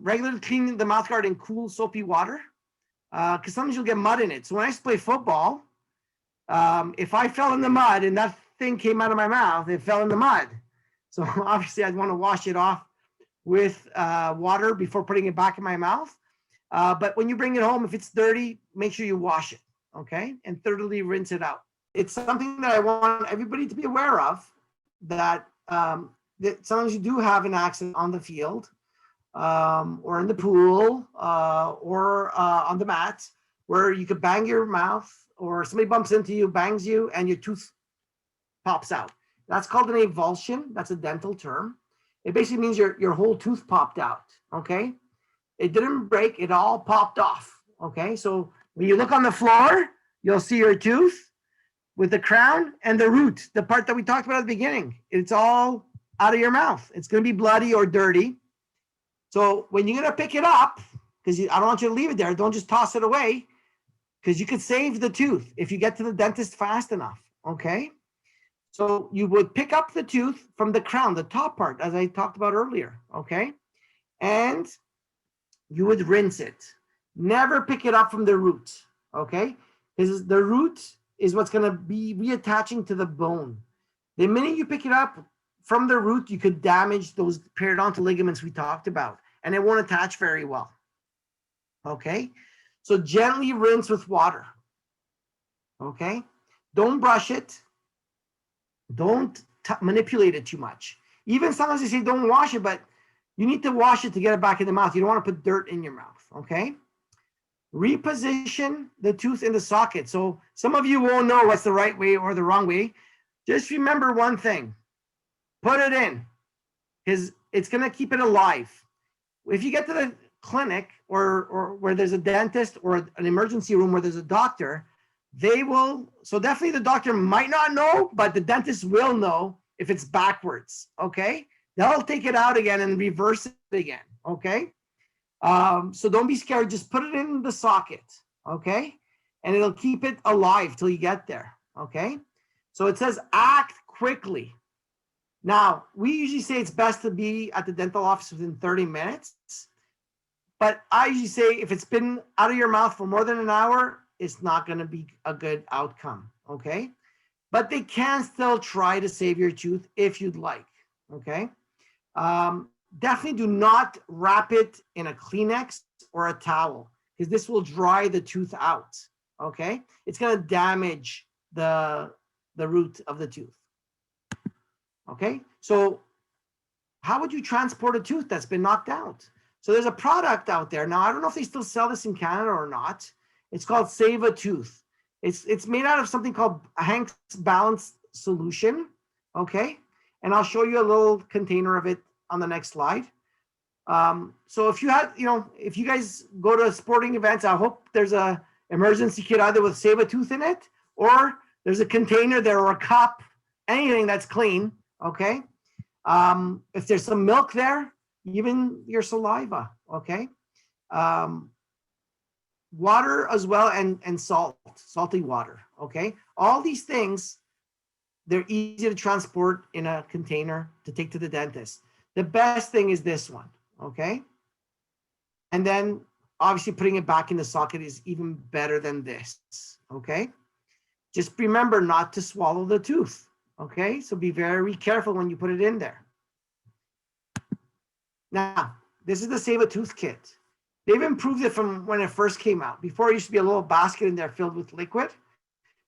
Regularly clean the mouth guard in cool, soapy water, because sometimes you'll get mud in it. So when I used to play football, if I fell in the mud and that thing came out of my mouth, it fell in the mud. So obviously I'd want to wash it off with water before putting it back in my mouth. But when you bring it home, if it's dirty, make sure you wash it, okay? And thoroughly rinse it out. It's something that I want everybody to be aware of, that, that sometimes you do have an accident on the field or in the pool or on the mat where you could bang your mouth, or somebody bumps into you, bangs you, and your tooth pops out. That's called an avulsion. That's a dental term. It basically means your whole tooth popped out, okay? It didn't break, it all popped off, okay? So when you look on the floor, you'll see your tooth with the crown and the root, the part that we talked about at the beginning. It's all out of your mouth. It's gonna be bloody or dirty. So when you're gonna pick it up, because I don't want you to leave it there, don't just toss it away, because you could save the tooth if you get to the dentist fast enough, okay? So you would pick up the tooth from the crown, the top part, as I talked about earlier, okay? And you would rinse it, Never pick it up from the root, okay? Because the root is what's gonna be reattaching to the bone. The minute you pick it up from the root, you could damage those periodontal ligaments we talked about, and it won't attach very well, okay? So gently rinse with water, okay? Don't brush it. Don't manipulate it too much. Even sometimes they say don't wash it, but you need to wash it to get it back in the mouth. You don't want to put dirt in your mouth, okay? Reposition the tooth in the socket. So some of you won't know what's the right way or the wrong way. Just remember one thing. Put it in, because it's going to keep it alive. If you get to the clinic or where there's a dentist or an emergency room where there's a doctor, they will, so definitely the doctor might not know, but the dentist will know if it's backwards, okay? They'll take it out again and reverse it again, okay? So don't be scared, just put it in the socket, okay? And it'll keep it alive till you get there, okay? So it says act quickly. Now, we usually say it's best to be at the dental office within 30 minutes, but I usually say if it's been out of your mouth for more than an hour, it's not going to be a good outcome, okay? But they can still try to save your tooth if you'd like, okay? Definitely do not wrap it in a Kleenex or a towel, because this will dry the tooth out, okay? It's going to damage the root of the tooth, okay? So how would you transport a tooth that's been knocked out? So there's a product out there. Now, I don't know if they still sell this in Canada or not. It's called Save a Tooth. It's made out of something called Hank's Balance Solution, okay? And I'll show you a little container of it on the next slide. So if you had, if you guys go to sporting events, I hope there's a emergency kit either with Save a Tooth in it, or there's a container there or a cup, anything that's clean, okay? If there's some milk there, even your saliva, okay? Water as well, and salty water, okay? All these things, they're easy to transport in a container to take to the dentist. The best thing is this one, okay? And then obviously putting it back in the socket is even better than this, okay? Just remember not to swallow the tooth, okay? So be very careful when you put it in there. Now, this is the Save a Tooth kit. They've improved it from when it first came out. Before, it used to be a little basket in there filled with liquid.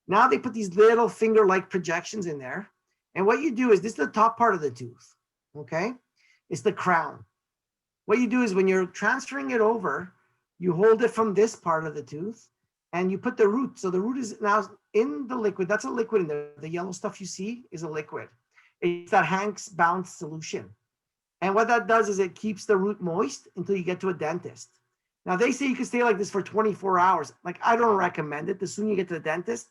Now they put these little finger-like projections in there. And what you do is, this is the top part of the tooth, okay? It's the crown. What you do is when you're transferring it over, you hold it from this part of the tooth and you put the root. So the root is now in the liquid. That's a liquid in there. The yellow stuff you see is a liquid. It's that Hank's Balance Solution. And what that does is it keeps the root moist until you get to a dentist. Now, they say you can stay like this for 24 hours. Like, I don't recommend it. The sooner you get to the dentist,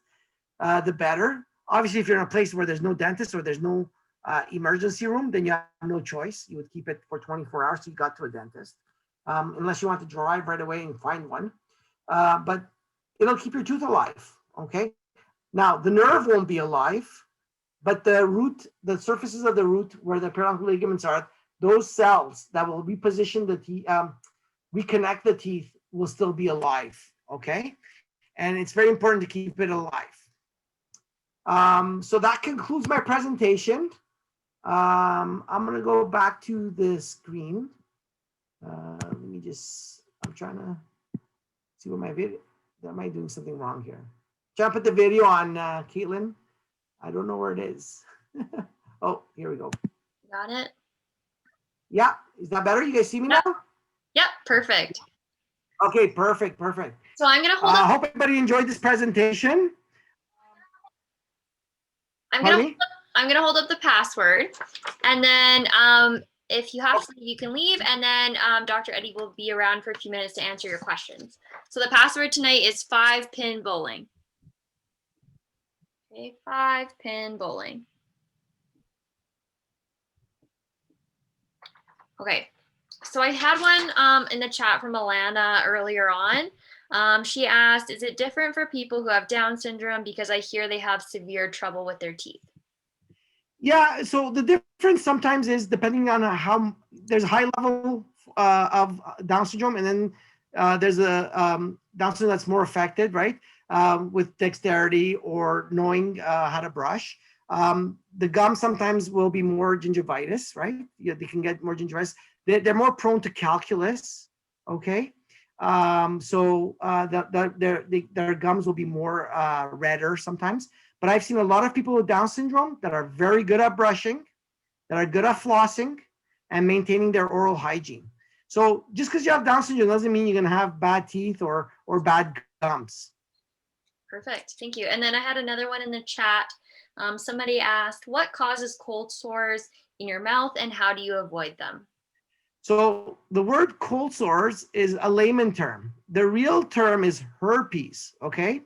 the better. Obviously, if you're in a place where there's no dentist or there's no emergency room, then you have no choice. You would keep it for 24 hours till you got to a dentist, unless you want to drive right away and find one. But it'll keep your tooth alive, okay? Now, the nerve won't be alive, but the root, the surfaces of the root where the periodontal ligaments are, those cells that will reposition the teeth, reconnect the teeth, will still be alive, okay? And it's very important to keep it alive. So that concludes my presentation. I'm gonna go back to the screen. Let me just, I'm trying to see what my video, am I doing something wrong here? Trying to put the video on, Caitlin. I don't know where it is. Oh, here we go. Got it? Yeah, is that better? You guys see me now? Yep, perfect. Okay, perfect, perfect. So I'm gonna hold I up. hope everybody enjoyed this presentation. I'm gonna hold up the password, and then if you have to, you can leave, and then Dr. Eddy will be around for a few minutes to answer your questions. So the password tonight is 5-pin bowling. Okay, 5-pin bowling. Okay, so I had one in the chat from Alana earlier on. She asked, is it different for people who have Down syndrome? Because I hear they have severe trouble with their teeth. Yeah, so the difference sometimes is depending on how there's a high level of Down syndrome, and then there's a Down syndrome that's more affected, right? With dexterity or knowing how to brush. The gum sometimes will be more gingivitis, right? Yeah, they can get more gingivitis. They're more prone to calculus, okay? So their gums will be more redder sometimes. But I've seen a lot of people with Down syndrome that are very good at brushing, that are good at flossing, and maintaining their oral hygiene. So just because you have Down syndrome doesn't mean you're going to have bad teeth or bad gums. Perfect. Thank you. And then I had another one in the chat. Somebody asked, what causes cold sores in your mouth and how do you avoid them? So the word cold sores is a layman term. The real term is herpes, okay?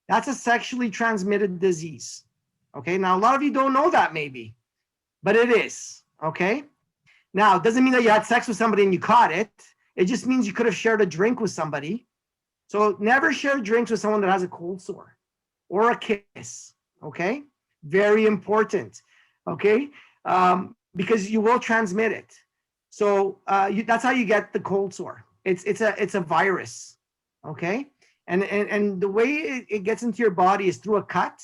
That's a sexually transmitted disease, okay? Now, a lot of you don't know that maybe, but it is, okay? Now, it doesn't mean that you had sex with somebody and you caught it. It just means you could have shared a drink with somebody. So never share drinks with someone that has a cold sore or a kiss, okay? Very important, okay? Because you will transmit it. So that's how you get the cold sore. It's a virus, okay? And the way it gets into your body is through a cut,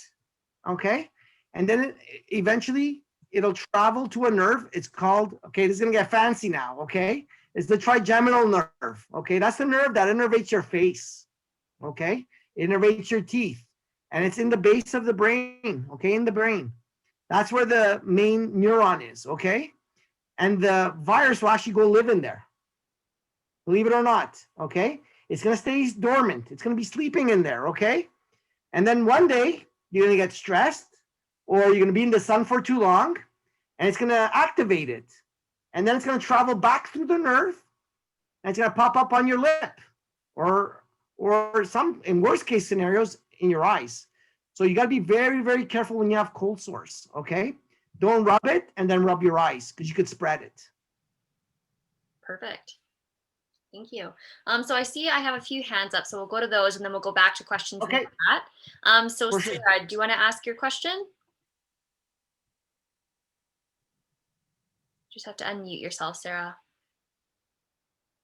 okay? And then eventually it'll travel to a nerve. It's called, okay, this is gonna get fancy now, okay? It's the trigeminal nerve, okay? That's the nerve that innervates your face, okay? It innervates your teeth. And it's in the base of the brain, okay? In the brain. That's where the main neuron is, okay? And the virus will actually go live in there. Believe it or not, okay? It's gonna stay dormant. It's gonna be sleeping in there, okay? And then one day, you're gonna get stressed or you're gonna be in the sun for too long and it's gonna activate it. And then it's gonna travel back through the nerve and it's gonna pop up on your lip or some, in worst case scenarios, in your eyes. So you gotta be very, very careful when you have cold sores, okay? Don't rub it and then rub your eyes because you could spread it. Perfect. Thank you. So I see I have a few hands up, so we'll go to those and then we'll go back to questions in the chat. So For Sarah, sure. do you want to ask your question? Just have to unmute yourself, Sarah.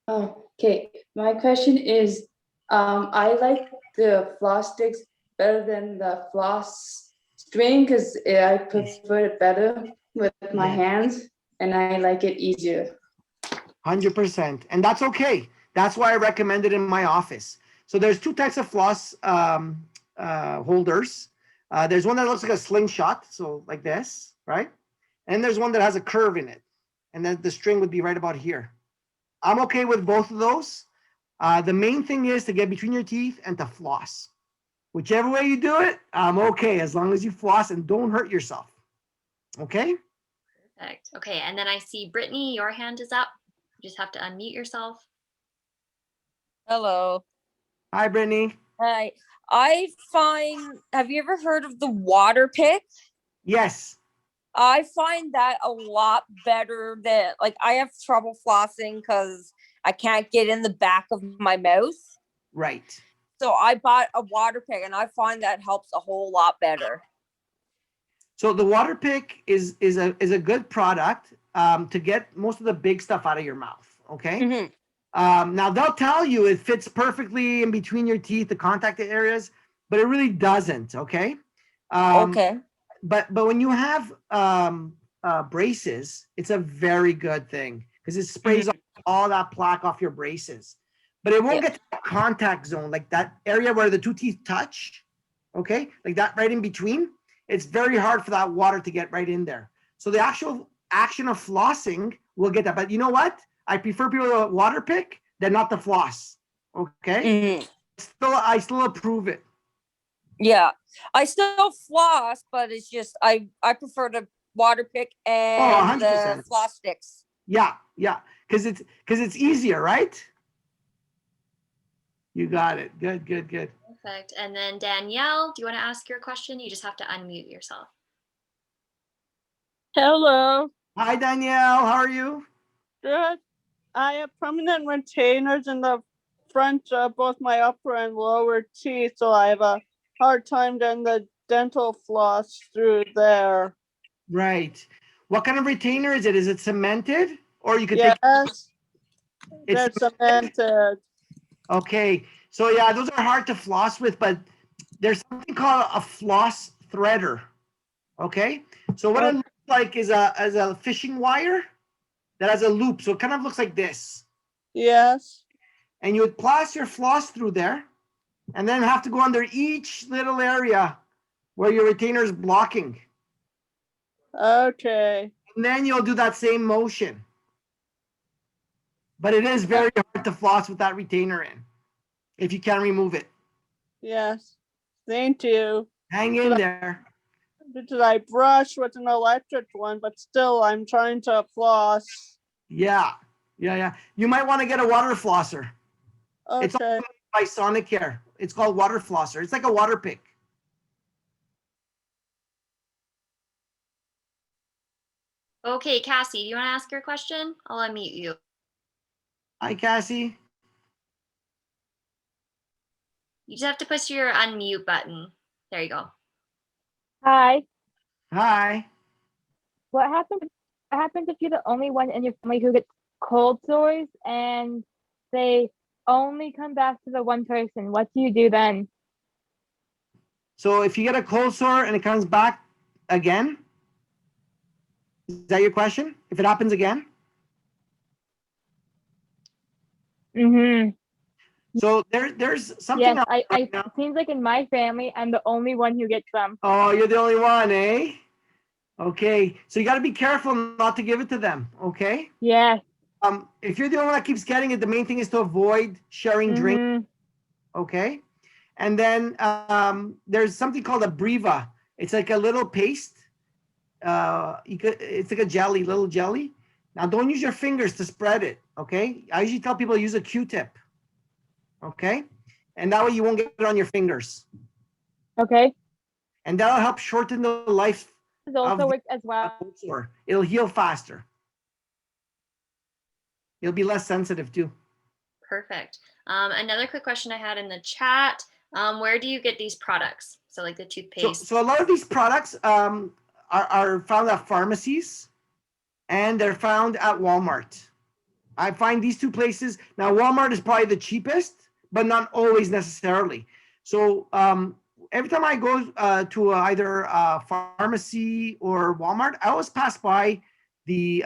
Okay, my question is, I like the floss sticks better than the floss string because I prefer it better with my hands and I like it easier. 100%. And that's okay. That's why I recommend it in my office. So there's two types of floss holders. There's one that looks like a slingshot, so like this, right? And there's one that has a curve in it. And then the string would be right about here. I'm okay with both of those. The main thing is to get between your teeth and to floss. Whichever way you do it, I'm okay as long as you floss and don't hurt yourself. Okay? Perfect. Okay, and then I see Brittany, your hand is up. You just have to unmute yourself. Hello. Hi, Brittany. Hi. I find, have you ever heard of the water pick? Yes. I find that a lot better than, like, I have trouble flossing because I can't get in the back of my mouth. Right. So I bought a water pick and I find that helps a whole lot better. So the water pick is a good product to get most of the big stuff out of your mouth. Okay. Mm-hmm. Now they'll tell you it fits perfectly in between your teeth, the contact areas, but it really doesn't. Okay. Okay. But when you have braces, it's a very good thing because it sprays all that plaque off your braces. But it won't get to that contact zone, like that area where the two teeth touch. Okay, like that right in between. It's very hard for that water to get right in there. So the actual action of flossing will get that. But you know what? I prefer people to water pick than not to floss. Okay. I still approve it. Yeah, I still floss, but it's just I prefer the water pick and the floss sticks. Yeah, because it's easier, right? You got it. Good. Perfect. And then Danielle, do you want to ask your question? You just have to unmute yourself. Hello. Hi, Danielle. How are you? Good. I have permanent retainers in the front of both my upper and lower teeth, so I have a hard time getting the dental floss through there. Right. What kind of retainer is it? Is it cemented? Or you could Yes, they're cemented. Okay, so yeah, those are hard to floss with, but there's something called a floss threader. Okay, so what it looks like is a fishing wire that has a loop, so it kind of looks like this. Yes. And you would pass your floss through there, and then have to go under each little area where your retainer is blocking. Okay. And then you'll do that same motion. But it is very hard to floss with that retainer in, if you can remove it. Yes. Thank you. Hang in there. Because I brush with an electric one, but still I'm trying to floss. Yeah. You might want to get a water flosser. It's Okay. also made by Sonicare. It's called water flosser. It's like a water pick. Okay, Cassie, do you want to ask your question? I'll unmute you. Hi, Cassie. You just have to push your unmute button. There you go. Hi. Hi. What happens if you're the only one in your family who gets cold sores and they only come back to the one person? What do you do then? So if you get a cold sore and it comes back again, is that your question? If it happens again? Mm-hmm. So there's something Yes, else I right now. it seems like in my family, I'm the only one who gets them. Oh, you're the only one, eh? Okay. So you got to be careful not to give it to them, okay? Yes. If you're the only one that keeps getting it, the main thing is to avoid sharing drinks, Mhm. okay? And then there's something called a Breva. It's like a little paste. It's like a jelly, little jelly. Now, don't use your fingers to spread it, okay? I usually tell people to use a Q-tip, okay? And that way you won't get it on your fingers. Okay. And that'll help shorten the life This also of works as the well. cold sore. It'll heal faster. You'll be less sensitive too. Perfect. Another quick question I had in the chat. Where do you get these products? So like the toothpaste. So a lot of these products are found at pharmacies and they're found at Walmart. I find these two places. Now, Walmart is probably the cheapest, but not always necessarily. So every time I go to either a pharmacy or Walmart, I always pass by the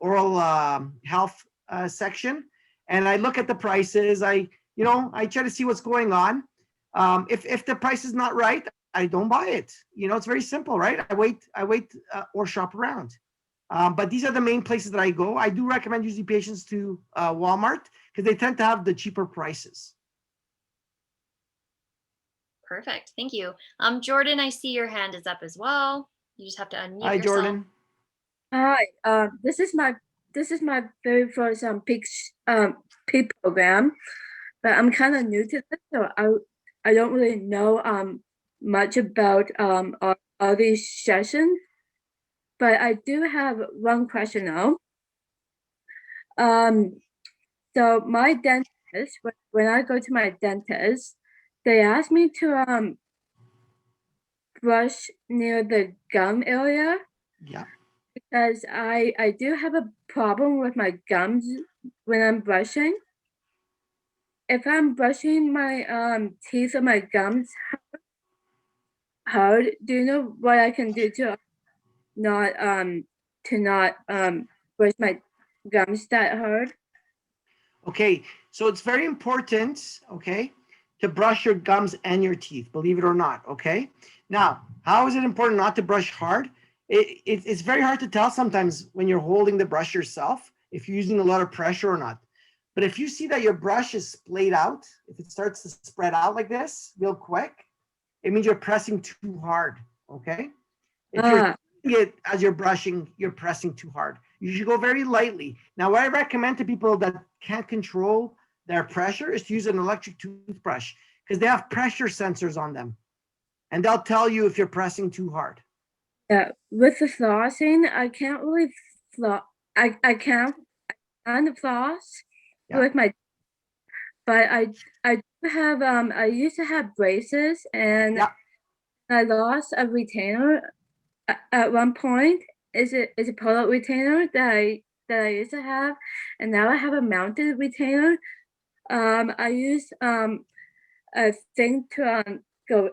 oral health section, and I look at the prices. I try to see what's going on. If the price is not right, I don't buy it. It's very simple, right? I wait or shop around. But these are the main places that I go. I do recommend usually patients to Walmart because they tend to have the cheaper prices. Perfect. Thank you. Jordan, I see your hand is up as well. You just have to unmute Hi, yourself. Jordan. Hi. This is my very first PIP program, but I'm kind of new to this, so I don't really know much about all these sessions. But I do have one question now. So my dentist, when I go to my dentist, they ask me to brush near the gum area. Yeah. Because I do have a problem with my gums when I'm brushing. If I'm brushing my teeth or my gums hard, do you know what I can do to not brush my gums that hard? Okay, so it's very important, okay, to brush your gums and your teeth, believe it or not, okay? Now, how is it important not to brush hard? It's very hard to tell sometimes when you're holding the brush yourself, if you're using a lot of pressure or not. But if you see that your brush is splayed out, if it starts to spread out like this real quick, it means you're pressing too hard, okay? If you're doing it as you're brushing, you're pressing too hard. You should go very lightly. Now, what I recommend to people that can't control their pressure is to use an electric toothbrush because they have pressure sensors on them. And they'll tell you if you're pressing too hard. Yeah, with the flossing, I can't really floss. I can't floss with my, but I do have I used to have braces and I lost a retainer at one point. Is it pull-out retainer that I used to have, and now I have a mounted retainer. I use a thing to go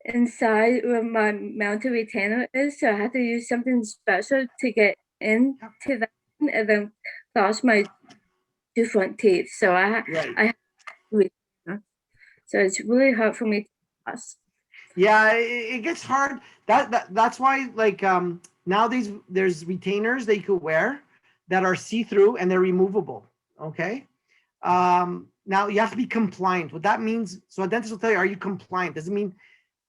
inside where my mounted retainer is, so I have to use something special to get into that and then floss my two front teeth. So Right. I have to retainer. So it's really hard for me to floss. Yeah, it gets hard. That's why, like, nowadays there's retainers that you could wear that are see-through and they're removable. Okay. Now you have to be compliant. What that means, so a dentist will tell you, are you compliant? Doesn't mean,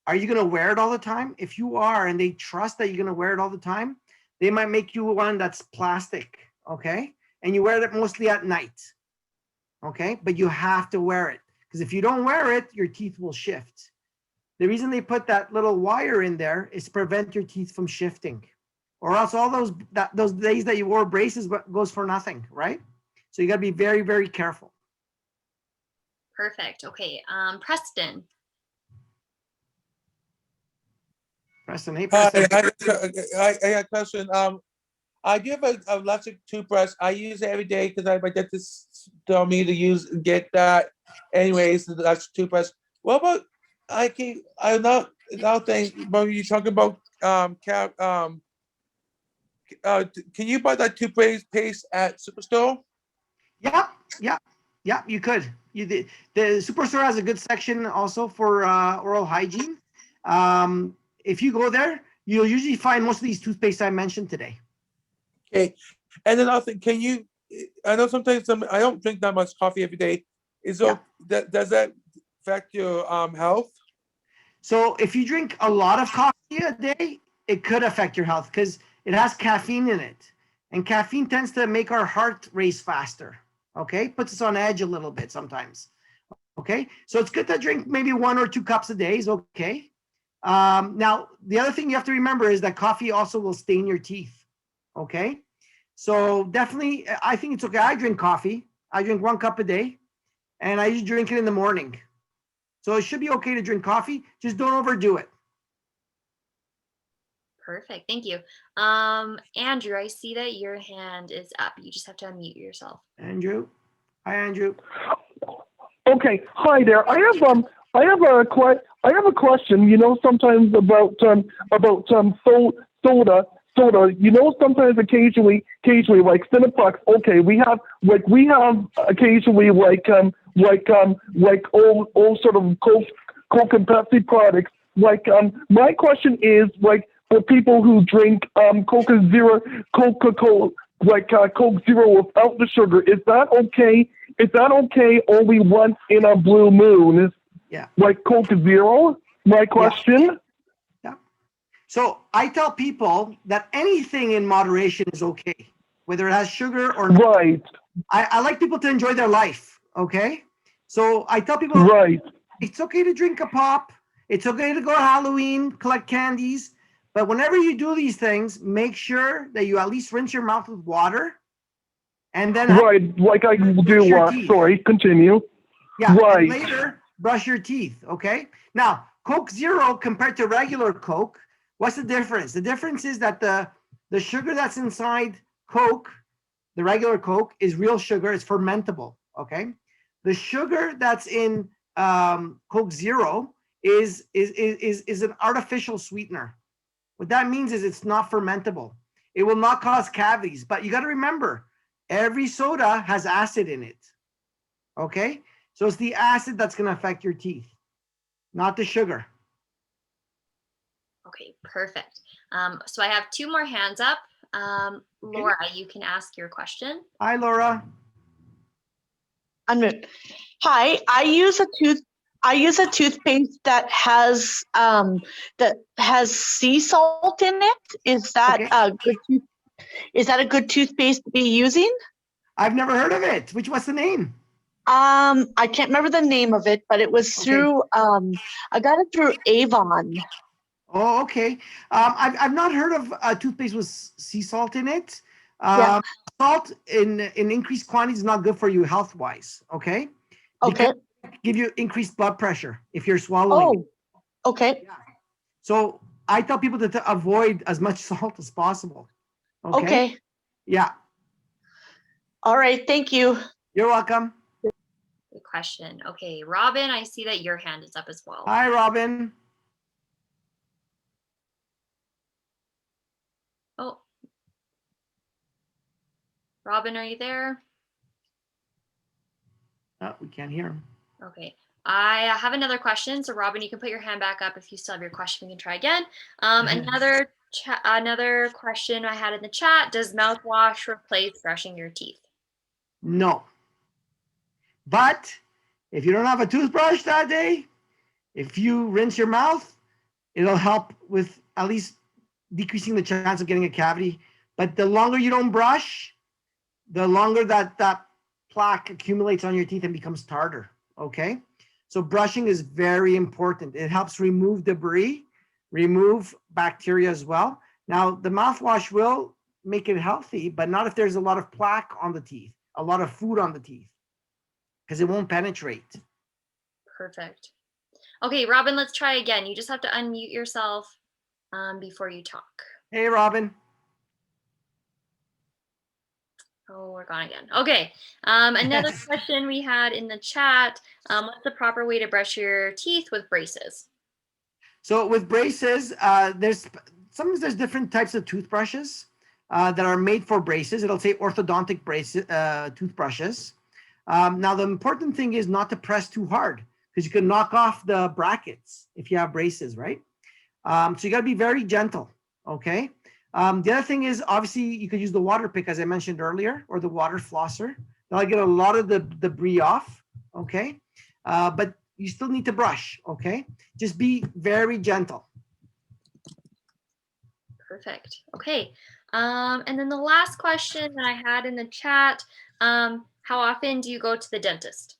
are you going to wear it all the time? If you are, and they trust that you're going to wear it all the time, they might make you one that's plastic. Okay. And you wear it mostly at night. Okay. But you have to wear it, because if you don't wear it, your teeth will shift. The reason they put that little wire in there is to prevent your teeth from shifting, or else all those days that you wore braces goes for nothing, right? So you got to be very, very careful. Perfect. Okay. Preston. Preston, hey, Hi, Preston. I got a question. I do have an electric toothbrush. I use it every day because my dentist told me to get that. Anyways, the electric toothbrush. What about I'm not thinking, but you're talking about can you buy that toothpaste at Superstore? Yeah, you could. The Superstore has a good section also for oral hygiene. If you go there, you'll usually find most of these toothpaste I mentioned today. Okay, and then also, I know sometimes I don't drink that much coffee every day. Does that affect your health? So if you drink a lot of coffee a day, it could affect your health because it has caffeine in it. And caffeine tends to make our heart race faster. Okay, puts us on edge a little bit sometimes. Okay, so it's good to drink maybe 1 or 2 cups a day is okay. Now, the other thing you have to remember is that coffee also will stain your teeth. Okay, so definitely, I think it's okay. I drink coffee. I drink 1 cup a day, and I usually drink it in the morning. So it should be okay to drink coffee. Just don't overdo it. Perfect. Thank you. Andrew, I see that your hand is up. You just have to unmute yourself. Andrew. Hi, Andrew. Okay. Hi there. I have a question. You know, sometimes about soda. You know, sometimes occasionally like Cineplex. Okay, we have occasionally like old sort of Coke and Pepsi products. Like my question is like for people who drink Coca-Cola, like Coke Zero without the sugar, is that okay? Is that okay only once in a blue moon? Yeah. Like Coke Zero? My question? Yeah. So I tell people that anything in moderation is okay, whether it has sugar or not. Right. I like people to enjoy their life, okay? So I tell people it's okay to drink a pop. It's okay to go to Halloween, collect candies. But whenever you do these things, make sure that you at least rinse your mouth with water. And then like I do. Sorry, continue. Yeah, right. And later, brush your teeth, okay? Now, Coke Zero compared to regular Coke, what's the difference? The difference is that the sugar that's inside Coke, the regular Coke, is real sugar. It's fermentable, okay? The sugar that's in Coke Zero is an artificial sweetener. What that means is it's not fermentable. It will not cause cavities. But you got to remember, every soda has acid in it, okay? So it's the acid that's going to affect your teeth, not the sugar. Okay, perfect. So I have 2 more hands up. Laura, you can ask your question. Hi, Laura. Hi, I use a toothpaste that has sea salt in it. Is that a good toothpaste to be using? I've never heard of it. What's the name? I can't remember the name of it, but it was through I got it through Avon. Oh, okay. I've not heard of a toothpaste with sea salt in it. Salt in increased quantity is not good for you health-wise, okay? Okay. Because it give you increased blood pressure if you're swallowing. Oh, okay. Yeah. So I tell people to avoid as much salt as possible. Okay. Yeah. All right. Thank you. You're welcome. Good question. Okay, Robin, I see that your hand is up as well. Hi, Robin. Oh. Robin, are you there? Oh, we can't hear him. Okay. I have another question. So Robin, you can put your hand back up if you still have your question. We can try again. Another question I had in the chat. Does mouthwash replace brushing your teeth? No. But if you don't have a toothbrush that day, if you rinse your mouth, it'll help with at least decreasing the chance of getting a cavity. But the longer you don't brush, the longer that plaque accumulates on your teeth and becomes tartar, okay? So brushing is very important. It helps remove debris, remove bacteria as well. Now, the mouthwash will make it healthy, but not if there's a lot of plaque on the teeth, a lot of food on the teeth, because it won't penetrate. Perfect. Okay, Robin, let's try again. You just have to unmute yourself before you talk. Hey, Robin. Oh, we're gone again. Okay. Another question we had in the chat. What's the proper way to brush your teeth with braces? So with braces, there's different types of toothbrushes that are made for braces. It'll say orthodontic braces, toothbrushes. Now, the important thing is not to press too hard because you can knock off the brackets if you have braces, right? So you got to be very gentle, okay? The other thing is, obviously, you could use the water pick, as I mentioned earlier, or the water flosser. That'll get a lot of the debris off, okay? But you still need to brush, okay? Just be very gentle. Perfect. Okay. And then the last question that I had in the chat, how often do you go to the dentist?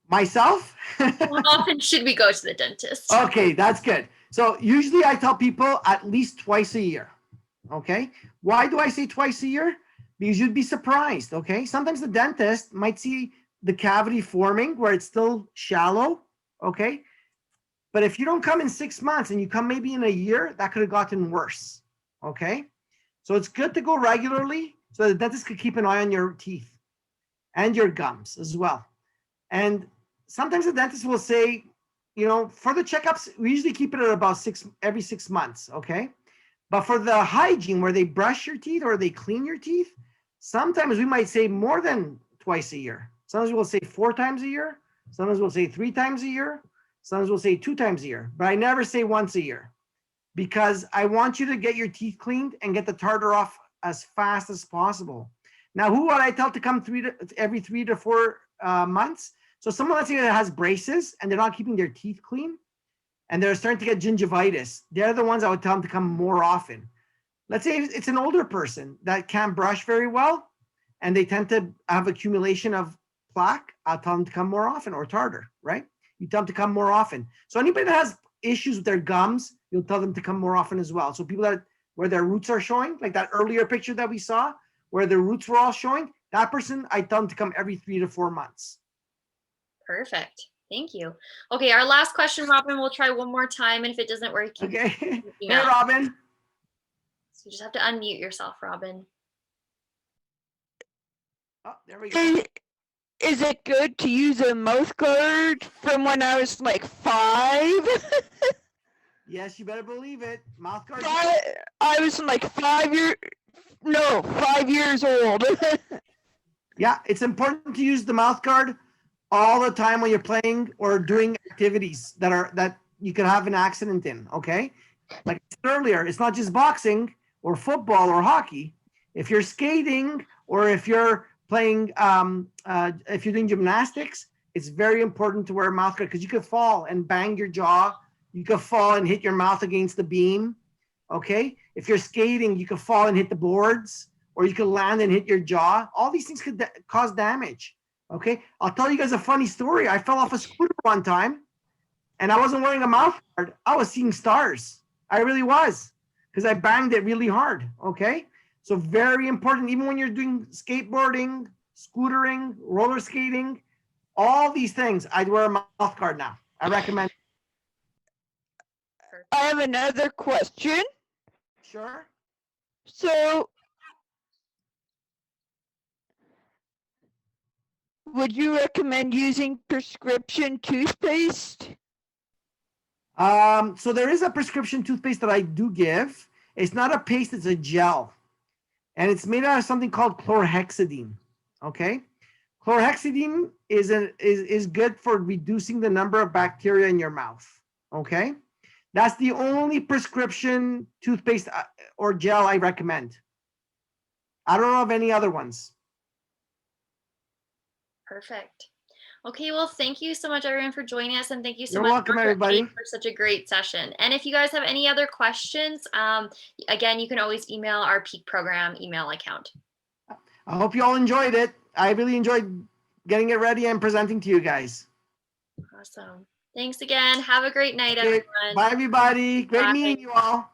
Myself? How often should we go to the dentist? Okay, that's good. So usually I tell people at least twice a year, okay? Why do I say twice a year? Because you'd be surprised, okay? Sometimes the dentist might see the cavity forming where it's still shallow, okay? But if you don't come in 6 months and you come maybe in a year, that could have gotten worse, okay? So it's good to go regularly so the dentist could keep an eye on your teeth and your gums as well. And sometimes the dentist will say, you know, for the checkups, we usually keep it at about every 6 months, okay? But for the hygiene, where they brush your teeth or they clean your teeth, sometimes we might say more than twice a year. Sometimes we'll say 4 times a year. Sometimes we'll say 3 times a year. Sometimes we'll say 2 times a year. But I never say once a year because I want you to get your teeth cleaned and get the tartar off as fast as possible. Now, who would I tell to come every 3 to 4 months? So someone, let's say, that has braces and they're not keeping their teeth clean and they're starting to get gingivitis. They're the ones I would tell them to come more often. Let's say it's an older person that can't brush very well and they tend to have accumulation of plaque. I'll tell them to come more often, or tartar, right? You tell them to come more often. So anybody that has issues with their gums, you'll tell them to come more often as well. So people where their roots are showing, like that earlier picture that we saw, where the roots were all showing, that person, I tell them to come every 3 to 4 months. Perfect. Thank you. Okay, our last question, Robin, we'll try one more time. And if it doesn't work, okay. Hey, Robin. So you just have to unmute yourself, Robin. Oh, there we go. Is it good to use a mouth guard from when I was like 5? Yes, you better believe it. Mouth guard. I was like 5 years old. Yeah, it's important to use the mouth guard all the time when you're playing or doing activities that you could have an accident in, okay? Like I said earlier, it's not just boxing or football or hockey. If you're skating or if you're playing, if you're doing gymnastics, it's very important to wear a mouth guard because you could fall and bang your jaw. You could fall and hit your mouth against the beam, okay? If you're skating, you could fall and hit the boards, or you could land and hit your jaw. All these things could cause damage. Okay, I'll tell you guys a funny story. I fell off a scooter one time and I wasn't wearing a mouth guard. I was seeing stars. I really was because I banged it really hard. Okay, so very important, even when you're doing skateboarding, scootering, roller skating, all these things, I'd wear a mouth guard now. I recommend. I have another question. Sure. So, would you recommend using prescription toothpaste? So there is a prescription toothpaste that I do give. It's not a paste, it's a gel. And it's made out of something called chlorhexidine. Okay? Chlorhexidine is good for reducing the number of bacteria in your mouth. Okay? That's the only prescription toothpaste or gel I recommend. I don't know of any other ones. Perfect. Okay, well, thank you so much, everyone, for joining us, and thank you so You're much, welcome, Dr. everybody. Eddy, for such a great session. And if you guys have any other questions, again, you can always email our Peak Program email account. I hope you all enjoyed it. I really enjoyed getting it ready and presenting to you guys. Awesome. Thanks again. Have a great night, Okay. everyone. Bye, everybody. Great Bye. meeting you all.